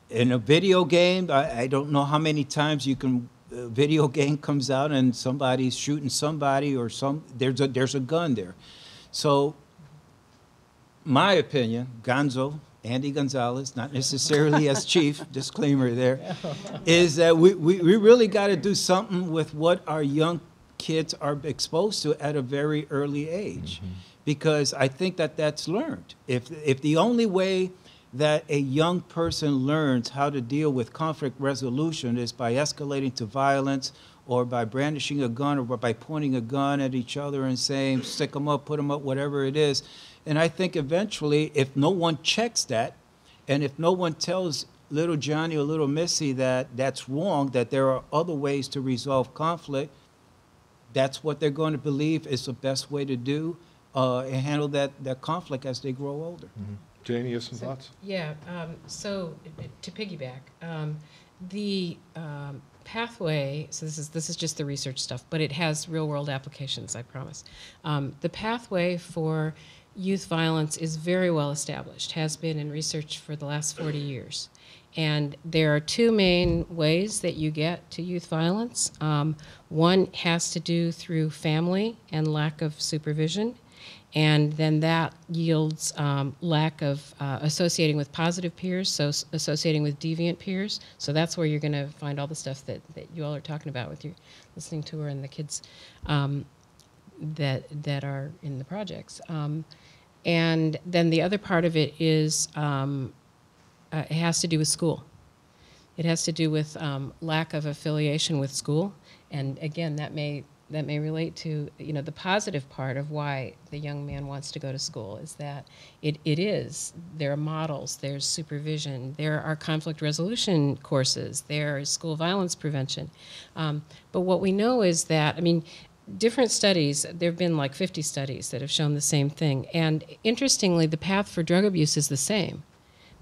In a video game, I don't know how many times a video game comes out and somebody's shooting somebody or there's a gun there. So my opinion, Andy Gonzalez, not necessarily as chief, disclaimer there, is that we really got to do something with what our young kids are exposed to at a very early age. Mm-hmm. Because I think that that's learned. If the only way that a young person learns how to deal with conflict resolution is by escalating to violence or by brandishing a gun or by pointing a gun at each other and saying, stick them up, put them up, whatever it is. And I think eventually, if no one checks that, and if no one tells little Johnny or little Missy that that's wrong, that there are other ways to resolve conflict, that's what they're going to believe is the best way to do. and handle that conflict as they grow older. Jane, you have some thoughts? Yeah, so to piggyback, the pathway, so this is just the research stuff, but it has real-world applications, I promise. The pathway for youth violence is very well established, has been in research for the last 40 years. And there are two main ways that you get to youth violence. One has to do through family and lack of supervision, and then that yields lack of associating with positive peers, so associating with deviant peers. So that's where you're going to find all the stuff that you all are talking about with your listening to her and the kids that are in the projects. And then the other part of it is it has to do with school. It has to do with lack of affiliation with school, and again, that may relate to the positive part of why the young man wants to go to school is that there are models, there's supervision, there are conflict resolution courses, there is school violence prevention. But what we know is that, different studies, there have been like 50 studies that have shown the same thing, and interestingly, the path for drug abuse is the same,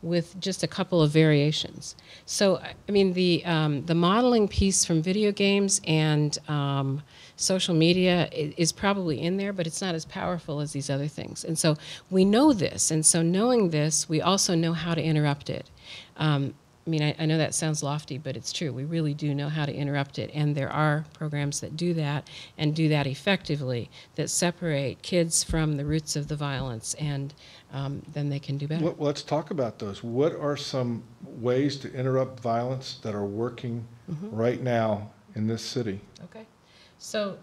with just a couple of variations. So, the modeling piece from video games and social media is probably in there, but it's not as powerful as these other things. And so we know this, and so knowing this, we also know how to interrupt it. I know that sounds lofty, but it's true. We really do know how to interrupt it, and there are programs that do that, and do that effectively, that separate kids from the roots of the violence, and then they can do better. Let's talk about those. What are some ways to interrupt violence that are working right now in this city? Okay. So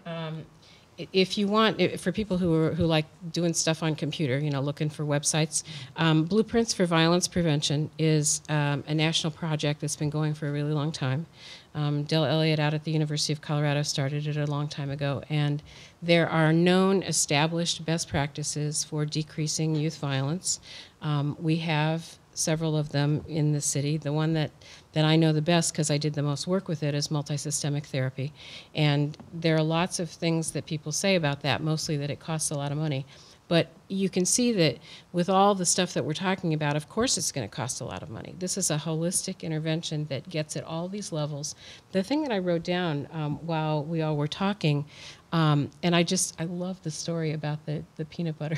if you want, for people who like doing stuff on computer, looking for websites, Blueprints for Violence Prevention is a national project that's been going for a really long time. Dale Elliott out at the University of Colorado started it a long time ago, and there are known established best practices for decreasing youth violence. We have several of them in the city. The one that I know the best, because I did the most work with it, is multisystemic therapy. And there are lots of things that people say about that, mostly that it costs a lot of money. But you can see that with all the stuff that we're talking about, of course it's going to cost a lot of money. This is a holistic intervention that gets at all these levels. The thing that I wrote down while we all were talking, and I love the story about the peanut butter.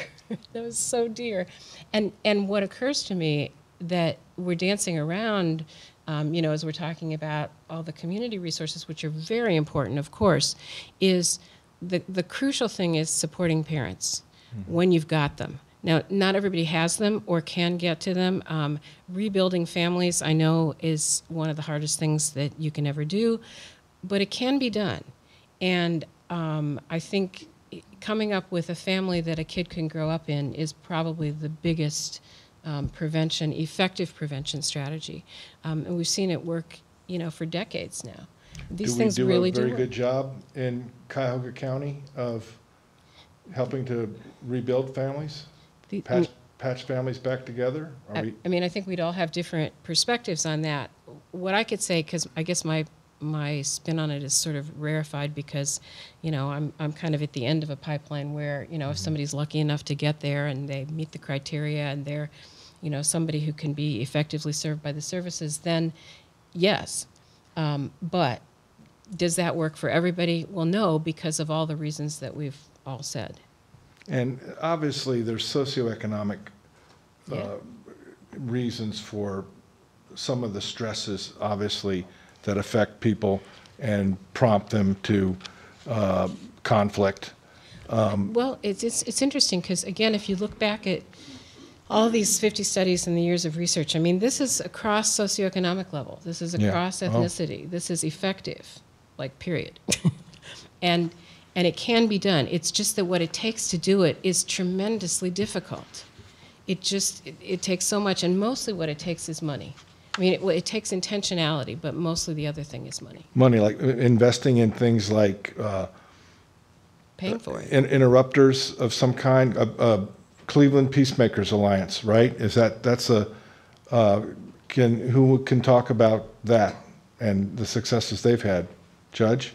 That was so dear. And what occurs to me that we're dancing around, as we're talking about all the community resources, which are very important, of course, is the crucial thing is supporting parents when you've got them. Now, not everybody has them or can get to them. Rebuilding families, I know, is one of the hardest things that you can ever do, but it can be done. And I think coming up with a family that a kid can grow up in is probably the biggest effective prevention strategy. And we've seen it work, for decades now. These things really do a very work. good job in Cuyahoga County of helping to rebuild families, patch families back together? I think we'd all have different perspectives on that. What I could say, because I guess my spin on it is sort of rarefied because, I'm kind of at the end of a pipeline where, if somebody's lucky enough to get there and they meet the criteria and they're, somebody who can be effectively served by the services, then yes. But does that work for everybody? Well, no, because of all the reasons that we've all said. And obviously there's socioeconomic reasons for some of the stresses, obviously, that affect people and prompt them to conflict. Well, it's interesting because, again, if you look back at all these 50 studies and the years of research, this is across socioeconomic level. This is across ethnicity. This is effective, period. And it can be done. It's just that what it takes to do it is tremendously difficult. It takes so much, and mostly what it takes is money. It takes intentionality, but mostly the other thing is money. Money, like investing in things like paying for it. Interrupters of some kind. Cleveland Peacemakers Alliance, right? Who can talk about that and the successes they've had? Judge?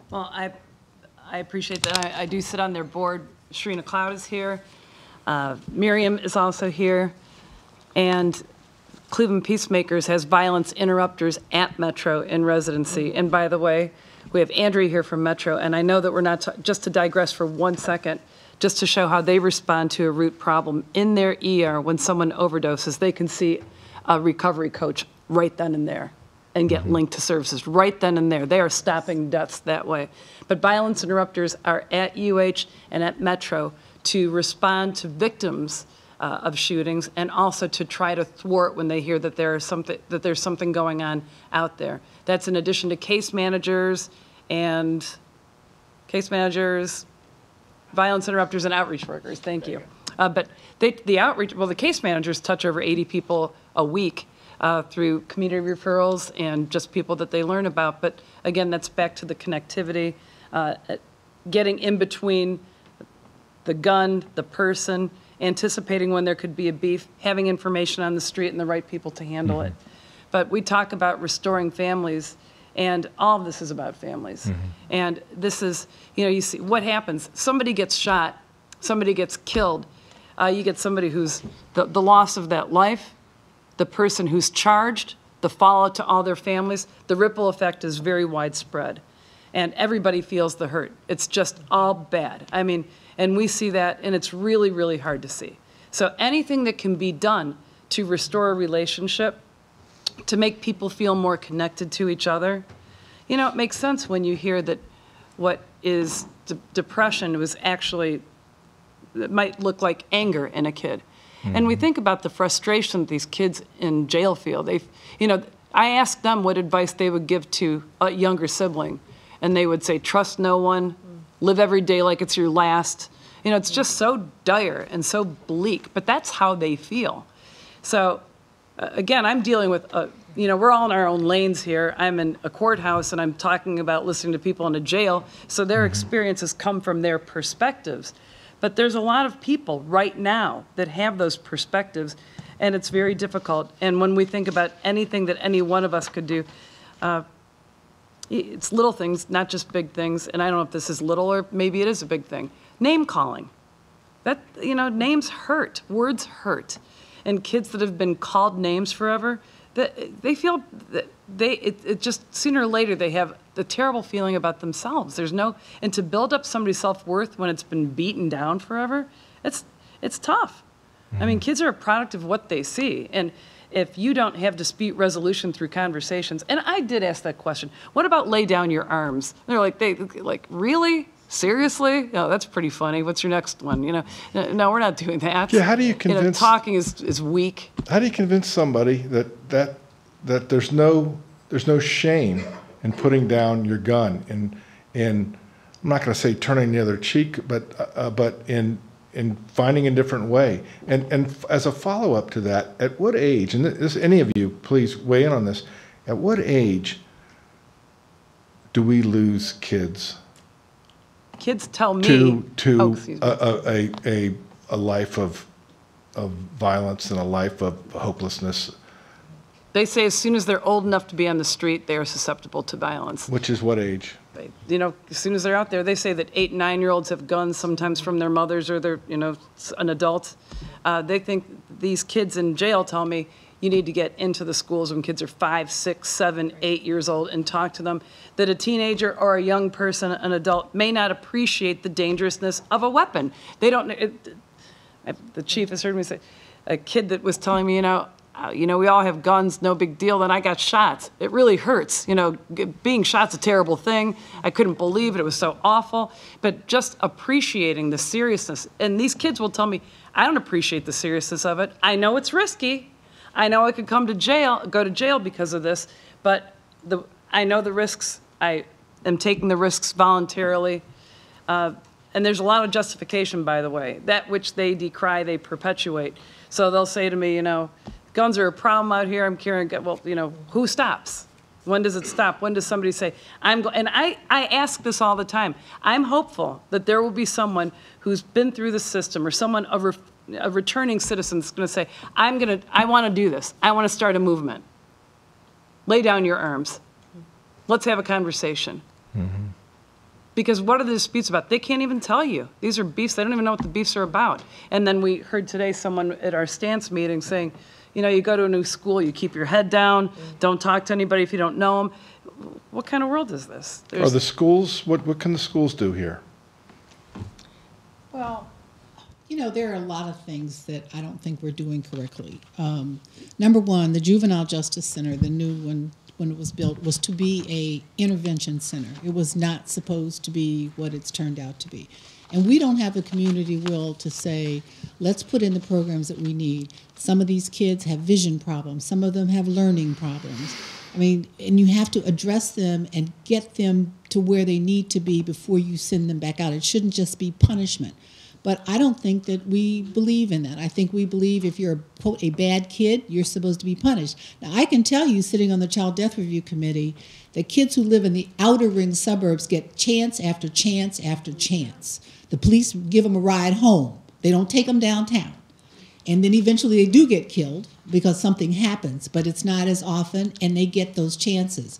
Well, I appreciate that. I do sit on their board Sharina Cloud is here. Miriam is also here. And Cleveland Peacemakers has violence interrupters at Metro in residency. And by the way, we have Andrea here from Metro, and I know that we're not, just to digress for 1 second, just to show how they respond to a root problem. In their ER, when someone overdoses, they can see a recovery coach right then and there and get linked to services right then and there. They are stopping deaths that way. But violence interrupters are at UH and at Metro to respond to victims of shootings, and also to try to thwart when they hear that there's something going on out there. That's in addition to case managers, violence interrupters, and outreach workers. Thank you. But the case managers touch over 80 people a week through community referrals and just people that they learn about. But again, that's back to the connectivity, getting in between the gun, the person, anticipating when there could be a beef, having information on the street and the right people to handle it. But we talk about restoring families, and all of this is about families. And this is, you see what happens. Somebody gets shot, somebody gets killed. You get somebody who's the loss of that life, the person who's charged, the fallout to all their families. The ripple effect is very widespread. And everybody feels the hurt. It's just all bad. I mean, and we see that, and it's really, really hard to see. So anything that can be done to restore a relationship, to make people feel more connected to each other, it makes sense when you hear that what is depression was actually, it might look like anger in a kid. And we think about the frustration that these kids in jail feel. I asked them what advice they would give to a younger sibling, and they would say, trust no one, live every day like it's your last. It's just so dire and so bleak, but that's how they feel. So again, I'm dealing with, we're all in our own lanes here. I'm in a courthouse and I'm talking about listening to people in a jail, so their experiences come from their perspectives. But there's a lot of people right now that have those perspectives, and it's very difficult. And when we think about anything that any one of us could do, it's little things, not just big things. And I don't know if this is little or maybe it is a big thing. Name calling. Names hurt. Words hurt. And kids that have been called names forever, they feel that it just sooner or later they have the terrible feeling about themselves. And to build up somebody's self-worth when it's been beaten down forever, it's tough. I mean, kids are a product of what they see. And if you don't have dispute resolution through conversations, and I did ask that question, what about lay down your arms? And they're like, really? Seriously? No, that's pretty funny. What's your next one? No, we're not doing that. Yeah, how do you convince... talking is weak. How do you convince somebody that there's no shame in putting down your gun, in I'm not going to say turning the other cheek, but in finding a different way? And as a follow-up to that, at what age, and any of you, please weigh in on this, at what age do we lose kids? Kids tell me to a life of violence and a life of hopelessness. They say as soon as they're old enough to be on the street, they are susceptible to violence. Which is what age? As soon as they're out there, they say that 8- and 9-year-olds have guns, sometimes from their mothers or their, an adult. They think these kids in jail tell me you need to get into the schools when kids are 5, 6, 7, 8 years old and talk to them. That a teenager or a young person, an adult, may not appreciate the dangerousness of a weapon. They don't. The chief has heard me say, a kid that was telling me, we all have guns, no big deal. Then I got shot. It really hurts. Being shot's a terrible thing. I couldn't believe it. It was so awful. But just appreciating the seriousness. And these kids will tell me, I don't appreciate the seriousness of it. I know it's risky. I know I could go to jail because of this. But I know the risks. I am taking the risks voluntarily. And there's a lot of justification, by the way. That which they decry, they perpetuate. So they'll say to me, guns are a problem out here. I'm carrying, well, who stops? When does it stop? When does somebody say, and I ask this all the time. I'm hopeful that there will be someone who's been through the system, or someone, a returning citizen that's going to say, I want to do this. I want to start a movement. Lay down your arms. Let's have a conversation. Because what are the disputes about? They can't even tell you. These are beefs. They don't even know what the beefs are about. And then we heard today someone at our stance meeting saying, you know, you go to a new school, you keep your head down, don't talk to anybody if you don't know them. What kind of world is this? Are the schools, what can the schools do here? Well, you know, there are a lot of things that I don't think we're doing correctly. Number one, the Juvenile Justice Center, the new one, when it was built, was to be a intervention center. It was not supposed to be what it's turned out to be. And we don't have a community will to say, let's put in the programs that we need. Some of these kids have vision problems. Some of them have learning problems. I mean, and you have to address them and get them to where they need to be before you send them back out. It shouldn't just be punishment. But I don't think that we believe in that. I think we believe if you're, quote, a bad kid, you're supposed to be punished. Now, I can tell you, sitting on the Child Death Review Committee, that kids who live in the outer ring suburbs get chance after chance after chance. The police give them a ride home. They don't take them downtown. And then eventually they do get killed because something happens, but it's not as often, and they get those chances.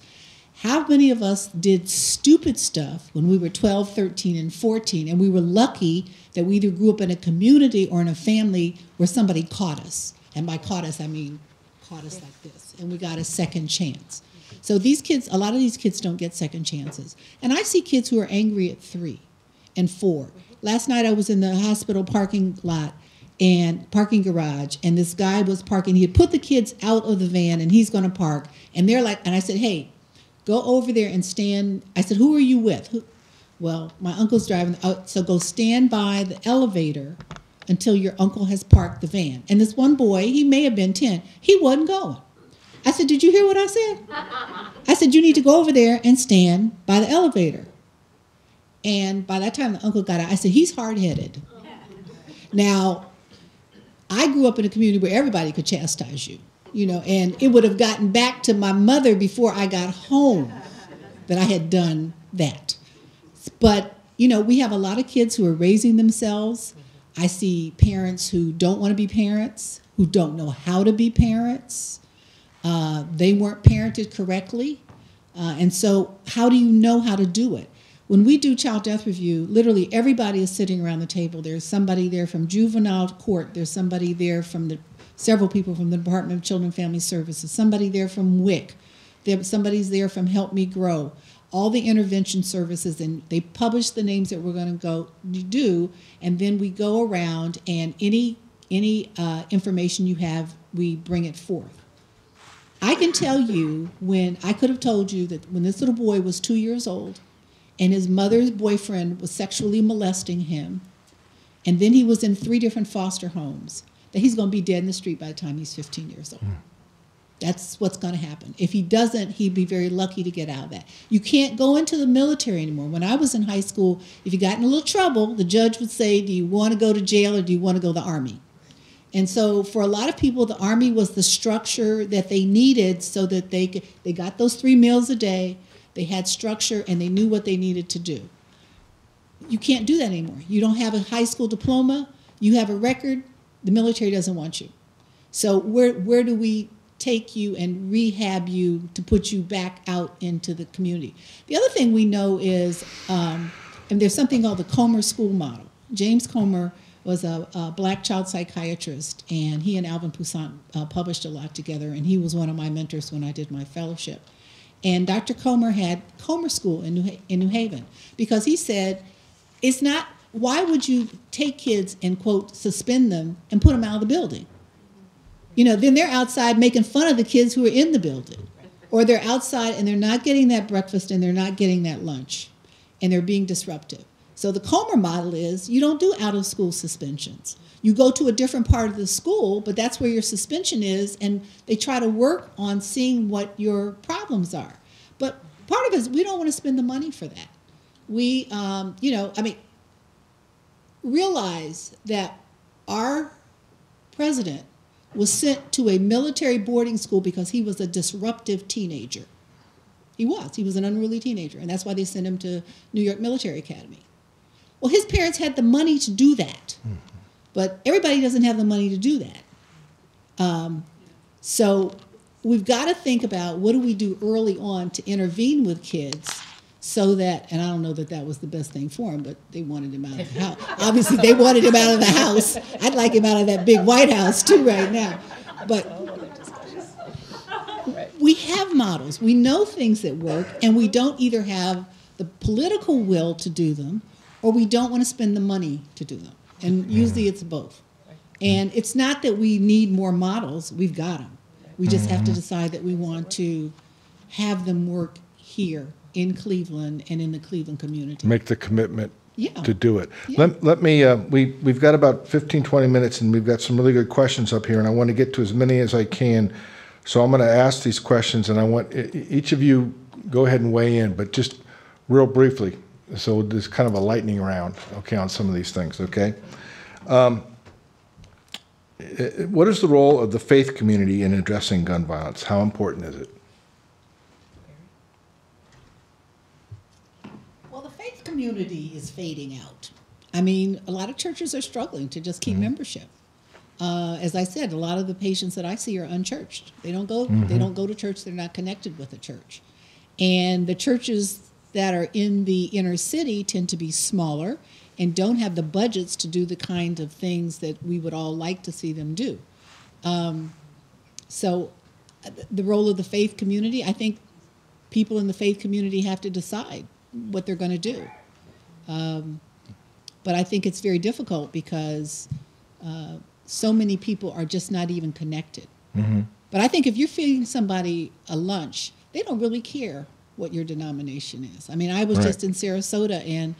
How many of us did stupid stuff when we were 12, 13, and 14, and we were lucky that we either grew up in a community or in a family where somebody caught us? And by caught us, I mean caught us like this, and we got a second chance. So these kids, a lot of these kids don't get second chances. And I see kids who are angry at 3 and 4. Last night I was in the hospital parking lot and parking garage, and this guy was parking. He had put the kids out of the van, and he's going to park. And they're like, and I said, hey, go over there and stand. I said, who are you with? Well, my uncle's driving out, so go stand by the elevator until your uncle has parked the van. And this one boy, he may have been 10, he wasn't going. I said, did you hear what I said? I said, you need to go over there and stand by the elevator. And by that time the uncle got out, I said, he's hard-headed. Now, I grew up in a community where everybody could chastise you, you know, and it would have gotten back to my mother before I got home that I had done that. But, you know, we have a lot of kids who are raising themselves. I see parents who don't want to be parents, who don't know how to be parents. They weren't parented correctly. And so how do you know how to do it? When we do child death review, literally everybody is sitting around the table. There's somebody there from juvenile court. There's somebody there from several people from the Department of Children and Family Services, somebody there from WIC. Somebody's there from Help Me Grow. All the intervention services, and they publish the names that we're going to go do, and then we go around, and any information you have, we bring it forth. I can tell you when I could have told you that when this little boy was 2 years old, and his mother's boyfriend was sexually molesting him, and then he was in 3 different foster homes, that he's going to be dead in the street by the time he's 15 years old. That's what's going to happen. If he doesn't, he'd be very lucky to get out of that. You can't go into the military anymore. When I was in high school, if you got in a little trouble, the judge would say, do you want to go to jail or do you want to go to the Army? And so for a lot of people, the Army was the structure that they needed so that they got those 3 meals a day, they had structure, and they knew what they needed to do. You can't do that anymore. You don't have a high school diploma. You have a record. The military doesn't want you. So where do we take you and rehab you to put you back out into the community? The other thing we know is, and there's something called the Comer School Model. James Comer was a black child psychiatrist, and he and Alvin Poussaint published a lot together, and he was one of my mentors when I did my fellowship. And Dr. Comer had Comer School in New Haven, because he said, it's not, why would you take kids and, quote, suspend them and put them out of the building? You know, then they're outside making fun of the kids who are in the building. Or they're outside and they're not getting that breakfast and they're not getting that lunch, and they're being disruptive. So the Comer model is you don't do out-of-school suspensions. You go to a different part of the school, but that's where your suspension is, and they try to work on seeing what your problems are. But part of it is we don't want to spend the money for that. We, realize that our president was sent to a military boarding school because he was a disruptive teenager. He was an unruly teenager, and that's why they sent him to New York Military Academy. Well, his parents had the money to do that, but everybody doesn't have the money to do that. So we've got to think about what do we do early on to intervene with kids so that, and I don't know that that was the best thing for him, but they wanted him out of the house. Obviously, they wanted him out of the house. I'd like him out of that big White House, too, right now. But we have models. We know things that work, and we don't either have the political will to do them, or we don't want to spend the money to do them. And usually it's both. And it's not that we need more models. We've got them. We just have to decide that we want to have them work here in Cleveland and in the Cleveland community. Make the commitment Yeah. to do it. Yeah. Let me, we've got about 15, 20 minutes, and we've got some really good questions up here, and I want to get to as many as I can. So I'm going to ask these questions, and I want each of you go ahead and weigh in, but just real briefly. So there's kind of a lightning round, okay, on some of these things, okay? What is the role of the faith community in addressing gun violence? How important is it? Well, the faith community is fading out. I mean, a lot of churches are struggling to just keep membership. As I said, a lot of the patients that I see are unchurched. They don't go. They don't go to church. They're not connected with a church. And the churches that are in the inner city tend to be smaller and don't have the budgets to do the kind of things that we would all like to see them do. So the role of the faith community, I think people in the faith community have to decide what they're going to do. But I think it's very difficult because so many people are just not even connected. But I think if you're feeding somebody a lunch, they don't really care what your denomination is. I mean, I was just in Sarasota, and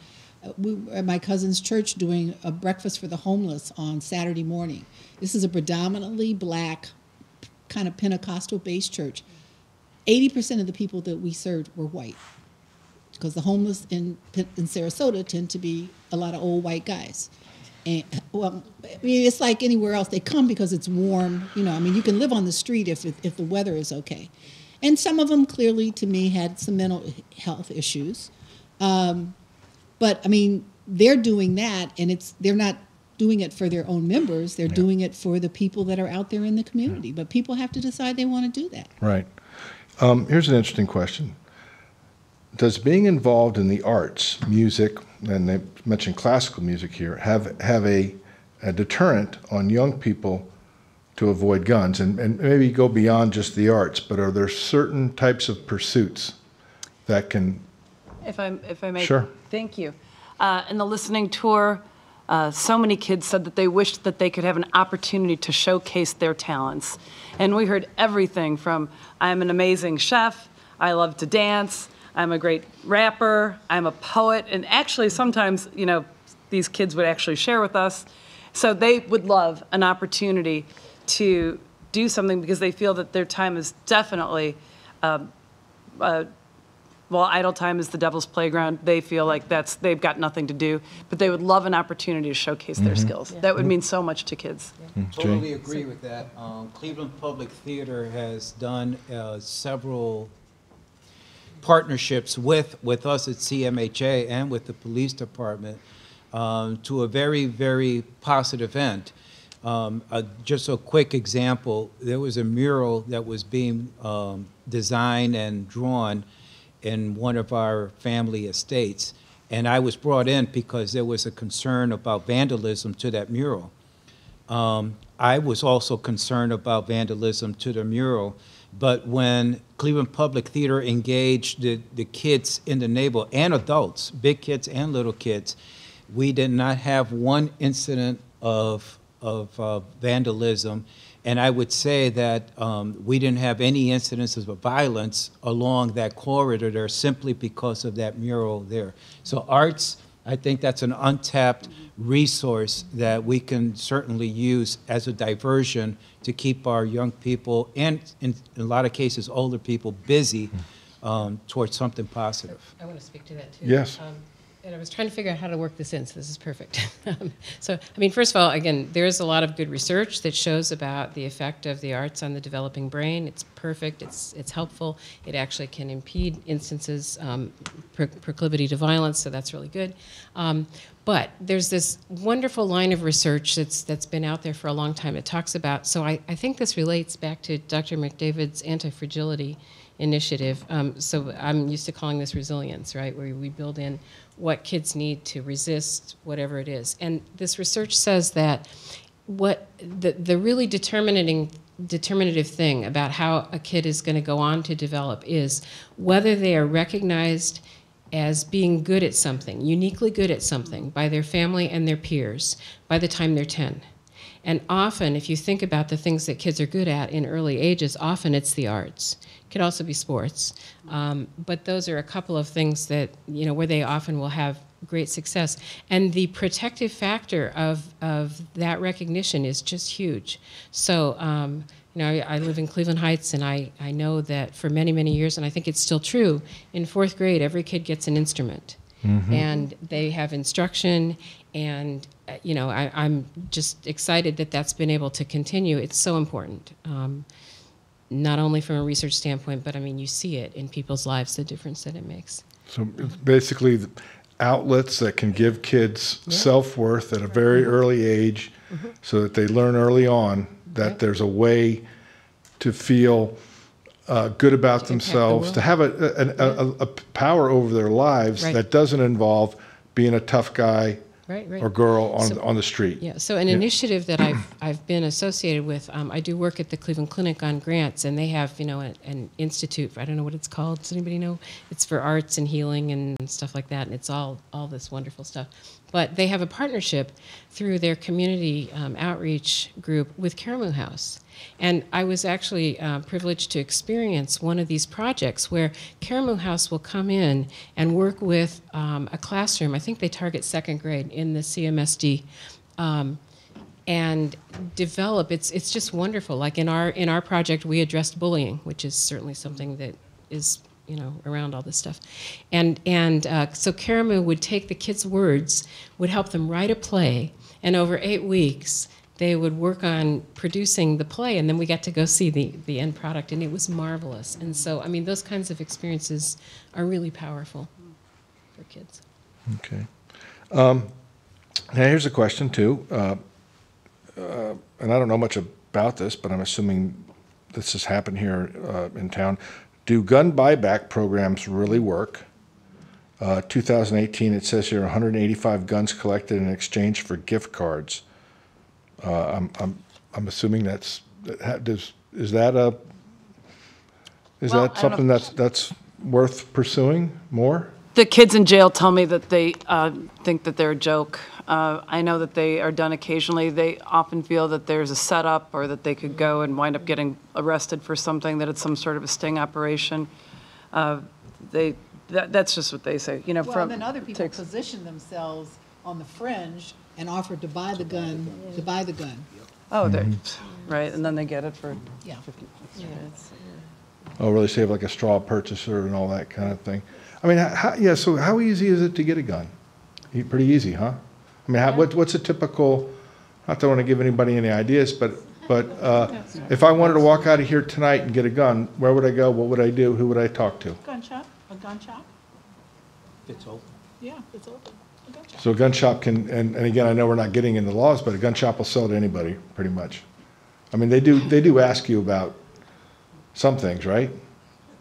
we were at my cousin's church doing a breakfast for the homeless on Saturday morning. This is a predominantly black, kind of Pentecostal-based church. 80% of the people that we served were white, because the homeless in Sarasota tend to be a lot of old white guys. And, well, I mean, it's like anywhere else. They come because it's warm. You know, I mean, you can live on the street if the weather is okay. And some of them clearly, to me, had some mental health issues. But, I mean, they're doing that, and they're not doing it for their own members. They're doing it for the people that are out there in the community. But people have to decide they want to do that. Right. Here's an interesting question. Does being involved in the arts, music, and they mentioned classical music here, have a deterrent on young people to avoid guns? And maybe go beyond just the arts, but are there certain types of pursuits that can... If I may. Sure. Thank you. In the listening tour, so many kids said that they wished that they could have an opportunity to showcase their talents. And we heard everything from, I'm an amazing chef, I love to dance, I'm a great rapper, I'm a poet, and actually sometimes, you know, these kids would actually share with us. So they would love an opportunity to do something because they feel that their time is definitely, well, idle time is the devil's playground. They feel like they've got nothing to do, but they would love an opportunity to showcase their skills. Yeah. That would mean so much to kids. Yeah. Totally agree with that. Cleveland Public Theater has done several partnerships with us at CMHA and with the police department to a very, very positive end. Just a quick example, there was a mural that was being designed and drawn in one of our family estates, and I was brought in because there was a concern about vandalism to that mural. I was also concerned about vandalism to the mural, but when Cleveland Public Theater engaged the kids in the neighborhood, and adults, big kids and little kids, we did not have one incident of vandalism, and I would say that we didn't have any incidences of violence along that corridor there simply because of that mural there. So arts, I think that's an untapped resource that we can certainly use as a diversion to keep our young people, and in a lot of cases older people, busy towards something positive. I want to speak to that too. Yes. And I was trying to figure out how to work this in, so this is perfect. So, I mean, first of all, again, there's a lot of good research that shows about the effect of the arts on the developing brain. It's perfect, it's helpful. It actually can impede instances, proclivity to violence, so that's really good. But there's this wonderful line of research that's been out there for a long time. It talks about, so I think this relates back to Dr. McDavid's anti-fragility initiative. So I'm used to calling this resilience, right, where we build in what kids need to resist whatever it is. And this research says that what the really determinative thing about how a kid is going to go on to develop is whether they are recognized as being good at something, uniquely good at something, by their family and their peers by the time they're 10. And often, if you think about the things that kids are good at in early ages, often it's the arts. It could also be sports. But those are a couple of things that, you know, where they often will have great success. And the protective factor of that recognition is just huge. So, you know, I live in Cleveland Heights, and I know that for many, many years, and I think it's still true, in 4th grade, every kid gets an instrument. And they have instruction, and, you know, I'm just excited that that's been able to continue. It's so important, not only from a research standpoint, but, I mean, you see it in people's lives, the difference that it makes. So it's basically the outlets that can give kids self-worth at a very early age so that they learn early on that there's a way to feel good about themselves, to have a power over their lives that doesn't involve being a tough guy or girl on the street. Yeah, so an initiative that I've been associated with, I do work at the Cleveland Clinic on grants, and they have, you know, an institute, I don't know what it's called, does anybody know? It's for arts and healing and stuff like that, and it's all this wonderful stuff. But they have a partnership through their community outreach group with CWRU House. And I was actually privileged to experience one of these projects where CWRU House will come in and work with a classroom. I think they target 2nd grade in the CMSD, and develop. It's just wonderful. Like in our project, we addressed bullying, which is certainly something that is, you know, around all this stuff. And so CWRU would take the kids' words, would help them write a play, and over 8 weeks, they would work on producing the play, and then we got to go see the end product, and it was marvelous. And so, I mean, those kinds of experiences are really powerful for kids. Okay. Now, here's a question, too. And I don't know much about this, but I'm assuming this has happened here in town. Do gun buyback programs really work? 2018, it says here 185 guns collected in exchange for gift cards. I'm assuming is that something that's worth pursuing more? The kids in jail tell me that they think that they're a joke. I know that they are done occasionally. They often feel that there's a setup, or that they could go and wind up getting arrested for something, that it's some sort of a sting operation. That's just what they say. You know, well, then other people position themselves on the fringe and offer to buy the gun, Oh, right, and then they get it for 50. Oh, really? So you have like a straw purchaser and all that kind of thing. I mean, so how easy is it to get a gun? Pretty easy, huh? I mean, what's a typical, not that I want to give anybody any ideas, but if I wanted to walk out of here tonight and get a gun, where would I go? What would I do? Who would I talk to? gun shop, a gun shop. It's open. Yeah, it's open. A gun shop. So a gun shop can, and again, I know we're not getting into laws, but a gun shop will sell to anybody, pretty much. I mean, they do ask you about some things, right?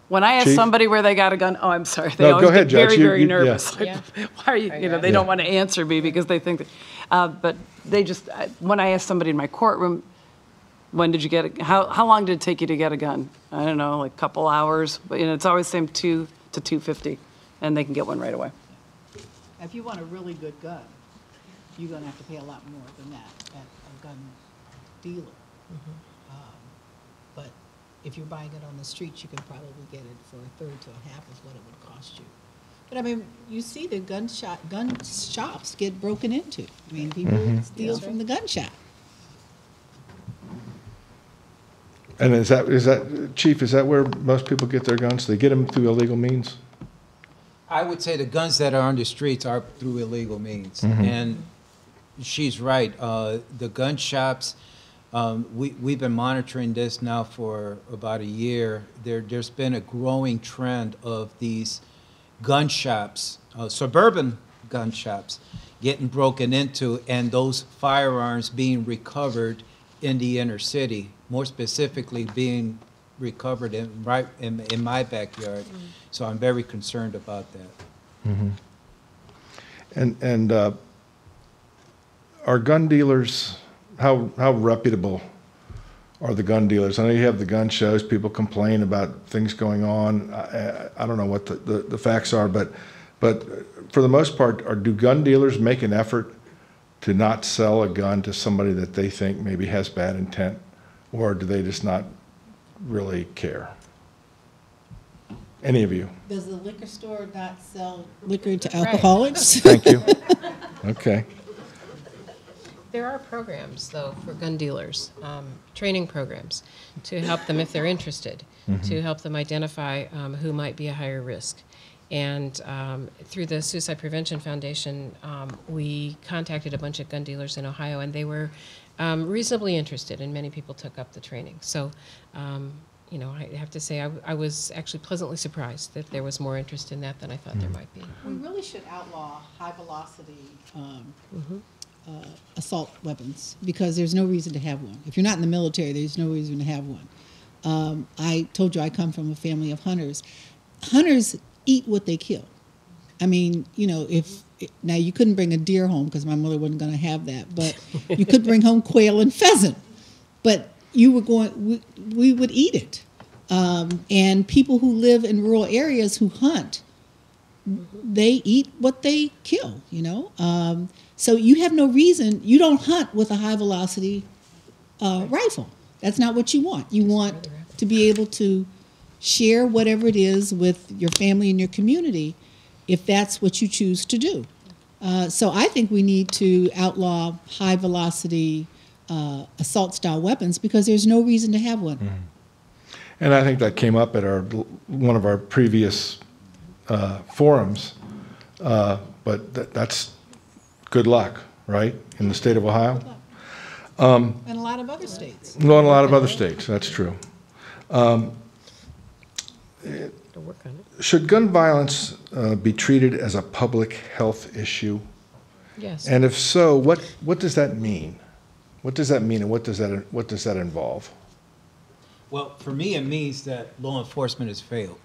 When I ask Chief? somebody where they got a gun, I'm sorry, they No, always go ahead, get very, Judge. very nervous. Yeah. Why are you, you know, they don't want to answer me because they think that, but they just, when I ask somebody in my courtroom, when did you get a, how long did it take you to get a gun? I don't know, like a couple hours, but you know, it's always the same $2 to $250, and they can get one right away. If you want a really good gun, you're going to have to pay a lot more than that at a gun dealer. But if you're buying it on the street, you can probably get it for a third to a half of what it would cost you. But I mean, you see the gun shops get broken into. I mean, people steal from the gun shop. And is that, Chief, is that where most people get their guns? They get them through illegal means? I would say the guns that are on the streets are through illegal means. And she's right. The gun shops, we've been monitoring this now for about a year. There's been a growing trend of these gun shops, suburban gun shops, getting broken into, and those firearms being recovered in the inner city, more specifically being recovered right in my backyard. So I'm very concerned about that. And are gun dealers, how reputable are the gun dealers? I know you have the gun shows, people complain about things going on. I don't know what the facts are, but for the most part, do gun dealers make an effort to not sell a gun to somebody that they think maybe has bad intent, or do they just not really care? Any of you? Does the liquor store not sell liquor to alcoholics? Thank you. Okay. There are programs, though, for gun dealers, training programs, to help them if they're interested, to help them identify who might be a higher risk. And through the Suicide Prevention Foundation, we contacted a bunch of gun dealers in Ohio, and they were reasonably interested, and many people took up the training. So, you know, I have to say I was actually pleasantly surprised that there was more interest in that than I thought there might be. We really should outlaw high-velocity assault weapons, because there's no reason to have one. If you're not in the military, there's no reason to have one. I told you I come from a family of hunters. Hunters eat what they kill. I mean, you know, now you couldn't bring a deer home because my mother wasn't going to have that, but you could bring home quail and pheasant. But you were we would eat it. And people who live in rural areas who hunt, they eat what they kill, you know. So you have no reason, you don't hunt with a high velocity rifle. That's not what you want. You want to be able to share whatever it is with your family and your community if that's what you choose to do. So I think we need to outlaw high velocity assault style weapons because there's no reason to have one. And I think that came up at one of our previous forums, but that's good luck, right, in the state of Ohio? And a lot of other states. Well, in a lot of other states, that's true. Should gun violence be treated as a public health issue? Yes. And if so, what does that mean? What does that mean, and what does that involve? Well, for me, it means that law enforcement has failed.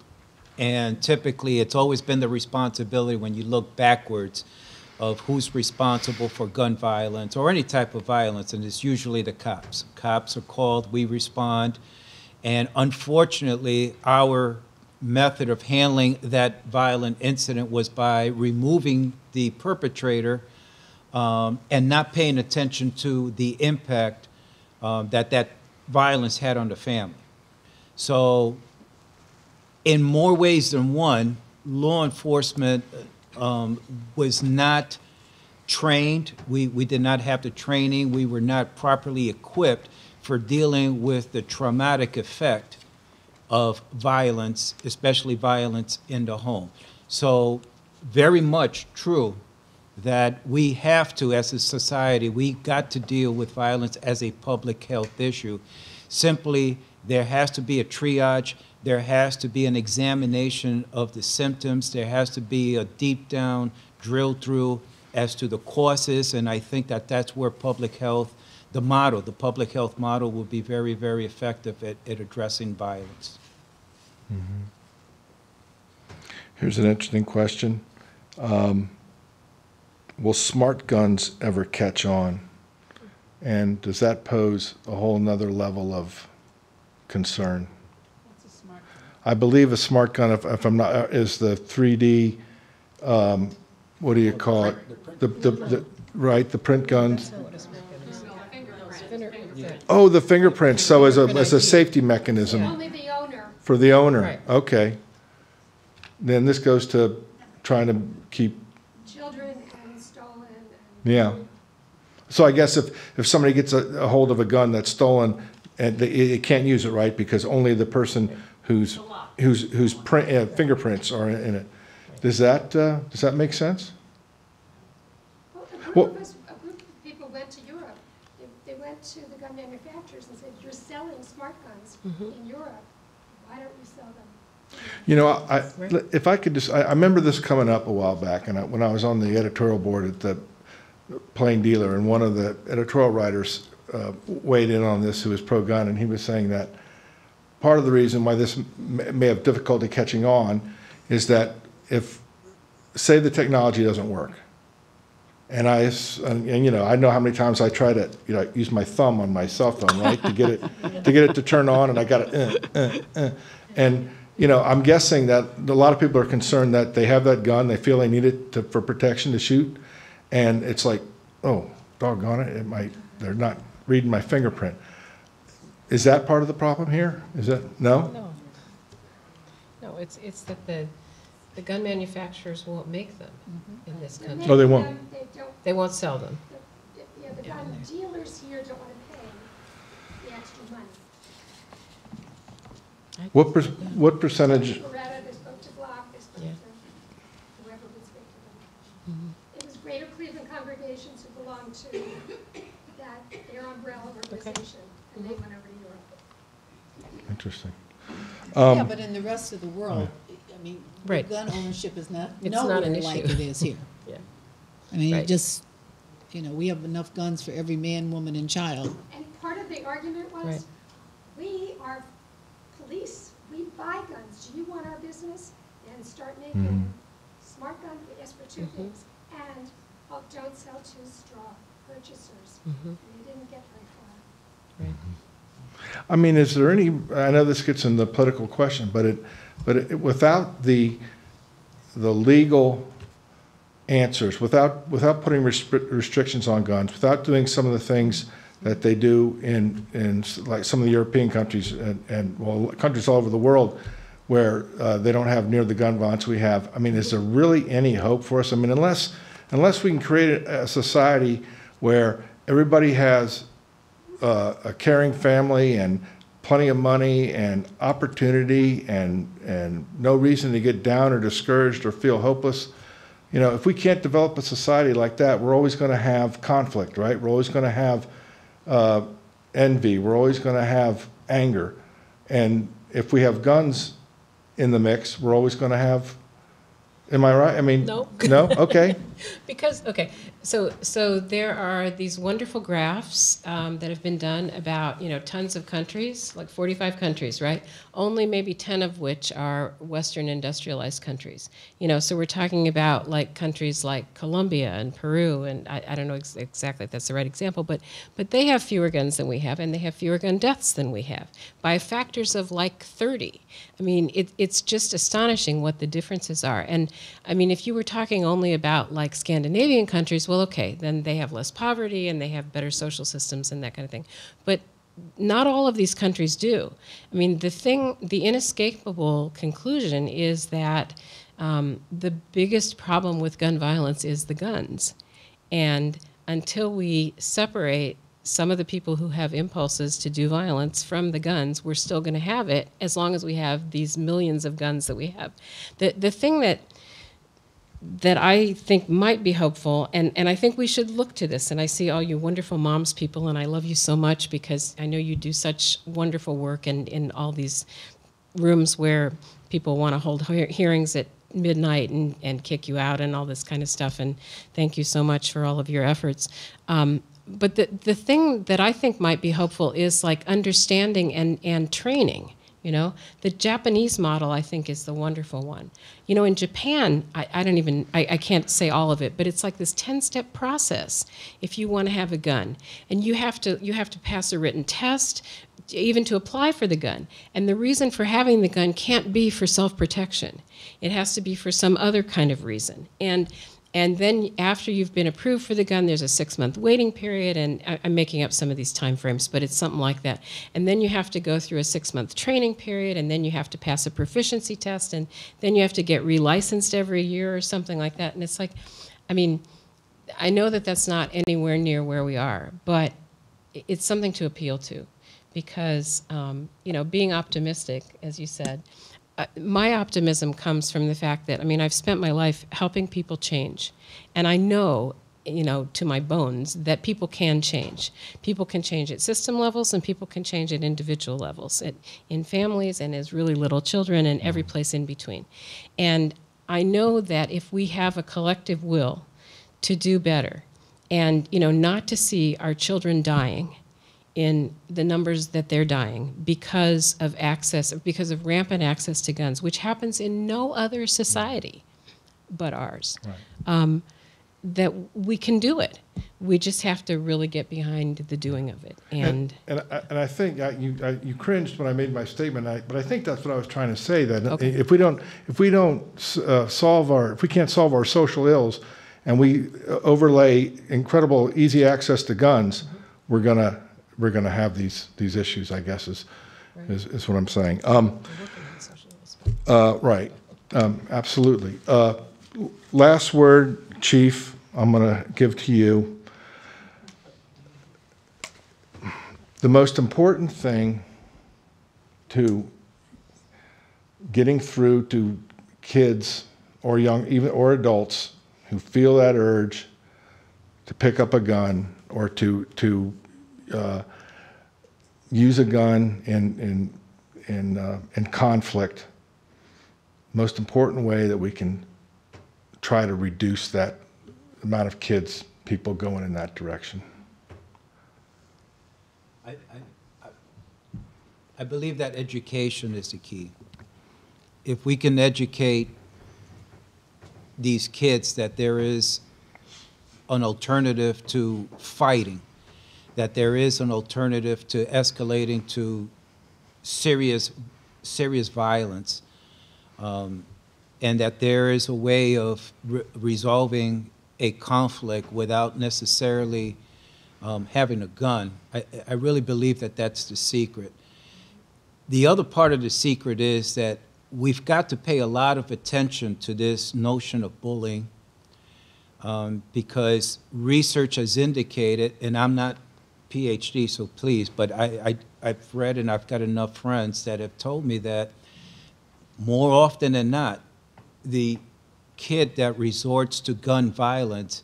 And typically, it's always been the responsibility when you look backwards of who's responsible for gun violence or any type of violence, and it's usually the cops. Cops are called, we respond, and unfortunately, our method of handling that violent incident was by removing the perpetrator and not paying attention to the impact that violence had on the family. So in more ways than one, law enforcement was not trained. We did not have the training. We were not properly equipped for dealing with the traumatic effect of violence, especially violence in the home. So very much true that we have to, as a society, we got to deal with violence as a public health issue. Simply, there has to be a triage. There has to be an examination of the symptoms. There has to be a deep down drill through as to the causes, and I think that that's where public health, the public health model will be very, very effective at addressing violence. Mm-hmm. Here's an interesting question. Will smart guns ever catch on? And does that pose a whole nother level of concern? What's a smart gun? I believe a smart gun, if I'm not, is the 3D, what do you call it? Right, the print guns. Oh, the fingerprints. So as a safety mechanism. Only the owner. For the owner. Right. Okay. Then this goes to trying to keep. Children and stolen. Yeah. So I guess if somebody gets a hold of a gun that's stolen, and it can't use it, right, because only the person whose fingerprints are in it. Does that make sense? Well, a group of people went to Europe. They went to the gun manufacturers and said, "You're selling smart guns in Europe. Why don't you sell them?" You know, if I could just, I remember this coming up a while back, and when I was on the editorial board at the Plain Dealer, and one of the editorial writers weighed in on this who was pro-gun, and he was saying that part of the reason why this may have difficulty catching on is that if, say the technology doesn't work, and you know, I know how many times I try to, you know, use my thumb on my cell phone, right, to get it to turn on, and I got it, and you know, I'm guessing that a lot of people are concerned that they have that gun, they feel they need it for protection to shoot, and it's like, oh, doggone it, they're not reading my fingerprint. Is that part of the problem here? Is that, no? No. No, it's that the gun manufacturers won't make them in this country. Oh, they won't. They won't sell them. Yeah, the gun dealers here don't want to pay the extra money. What percentage? Loretta, they spoke to Block, they spoke to whoever would speak to them. It was Greater Cleveland congregations who belonged to their umbrella organization, and they went over to Europe. Interesting. Yeah, but in the rest of the world, I mean, Right. gun ownership is not It's not nowhere an like issue. it is here. Yeah. I mean, Right. it just, you know, we have enough guns for every man, woman, and child. And part of the argument was, Right. we are police, we buy guns, do you want our business? And start making smart guns, we ask for two things, and don't sell to straw purchasers. And they didn't get very far. Right. I mean, is there any, I know this gets in the political question, but without the legal answers, without putting restrictions on guns, without doing some of the things that they do in like some of the European countries and well, countries all over the world where they don't have near the gun violence we have, I mean, is there really any hope for us? I mean, unless we can create a society where everybody has a caring family and plenty of money and opportunity and no reason to get down or discouraged or feel hopeless. You know, if we can't develop a society like that, we're always going to have conflict, right? We're always going to have envy. We're always going to have anger. And if we have guns in the mix, we're always going to have, am I right? I mean, No. No? Okay. Because, okay, so there are these wonderful graphs that have been done about, you know, tons of countries, like 45 countries, right? Only maybe 10 of which are Western industrialized countries. You know, so we're talking about like countries like Colombia and Peru, and I don't know exactly if that's the right example, but they have fewer guns than we have, and they have fewer gun deaths than we have, by factors of like 30. I mean, it's just astonishing what the differences are. And I mean, if you were talking only about like Scandinavian countries, well, okay, then they have less poverty and they have better social systems and that kind of thing. But not all of these countries do. I mean, the inescapable conclusion is that the biggest problem with gun violence is the guns. And until we separate some of the people who have impulses to do violence from the guns, we're still going to have it as long as we have these millions of guns that we have. The thing that I think might be hopeful, and I think we should look to this, and I see all you wonderful moms people, and I love you so much because I know you do such wonderful work in all these rooms where people want to hold hearings at midnight and kick you out and all this kind of stuff, and thank you so much for all of your efforts. But the thing that I think might be hopeful is like understanding and training. You know, the Japanese model, I think, is the wonderful one. You know, in Japan, I can't say all of it, but it's like this 10-step process if you want to have a gun. And you have to pass a written test, even to apply for the gun. And the reason for having the gun can't be for self-protection. It has to be for some other kind of reason. And then after you've been approved for the gun, there's a 6-month waiting period, and I'm making up some of these time frames, but it's something like that. And then you have to go through a 6-month training period, and then you have to pass a proficiency test, and then you have to get relicensed every year or something like that. And it's like, I mean, I know that that's not anywhere near where we are, but it's something to appeal to because, you know, being optimistic, as you said, my optimism comes from the fact that, I mean, I've spent my life helping people change. And I know, you know, to my bones, that people can change. People can change at system levels, and people can change at individual levels, in families and as really little children and every place in between. And I know that if we have a collective will to do better and, you know, not to see our children dying in the numbers that they're dying because of access, because of rampant access to guns, which happens in no other society but ours. Right. That we can do it. We just have to really get behind the doing of it. And I think you cringed when I made my statement, but I think that's what I was trying to say. That okay. if we can't solve our social ills, and we overlay incredible easy access to guns, we're gonna have these issues. I guess is what I'm saying. Right. Absolutely. Last word, Chief. I'm going to give to you. The most important thing to getting through to kids or or adults who feel that urge to pick up a gun or to use a gun in conflict, most important way that we can try to reduce that amount of people going in that direction. I believe that education is the key. If we can educate these kids that there is an alternative to fighting, that there is an alternative to escalating to serious violence, and that there is a way of resolving a conflict without necessarily having a gun. I really believe that that's the secret. The other part of the secret is that we've got to pay a lot of attention to this notion of bullying, because research has indicated, and I'm not PhD, so please, but I've read and I've got enough friends that have told me that more often than not, the kid that resorts to gun violence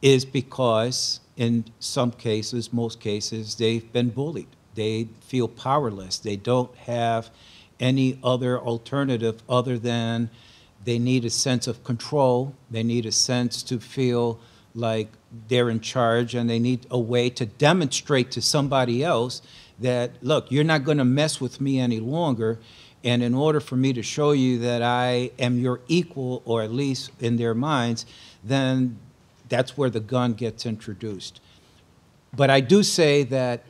is because, in some cases, most cases, they've been bullied. They feel powerless. They don't have any other alternative other than they need a sense of control. They need a sense to feel like they're in charge, and they need a way to demonstrate to somebody else that, look, you're not going to mess with me any longer. And in order for me to show you that I am your equal, or at least in their minds, then that's where the gun gets introduced. But I do say that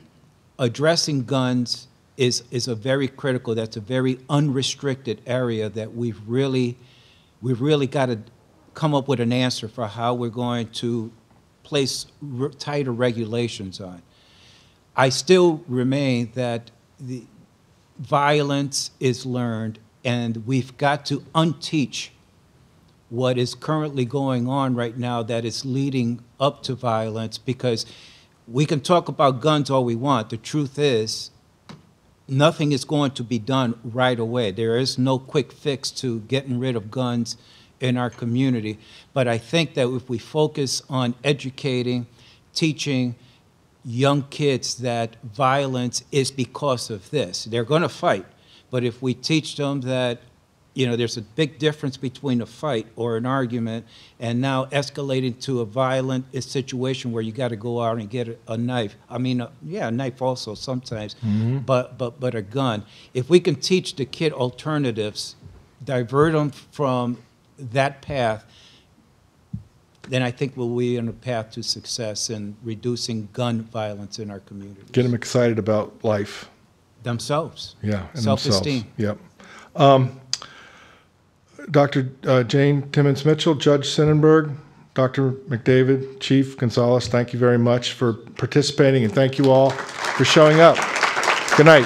addressing guns is a very critical, that's a very unrestricted area that we've really got to come up with an answer for how we're going to place tighter regulations on. I still remain that the violence is learned, and we've got to unteach what is currently going on right now that is leading up to violence, because we can talk about guns all we want. The truth is, nothing is going to be done right away. There is no quick fix to getting rid of guns in our community. But I think that if we focus on educating, teaching young kids that violence is because of this, they're going to fight. But if we teach them that, you know, there's a big difference between a fight or an argument and now escalating to a violent situation where you got to go out and get a knife. I mean, yeah, a knife also sometimes, but a gun. If we can teach the kid alternatives, divert them from that path, then I think we'll be on a path to success in reducing gun violence in our community. Get them excited about life. Themselves. Yeah, and self-esteem. Yep. Dr. Jane Timmons-Mitchell, Judge Synenberg, Dr. McDavid, Chief Gonzalez, thank you very much for participating, and thank you all for showing up. Good night.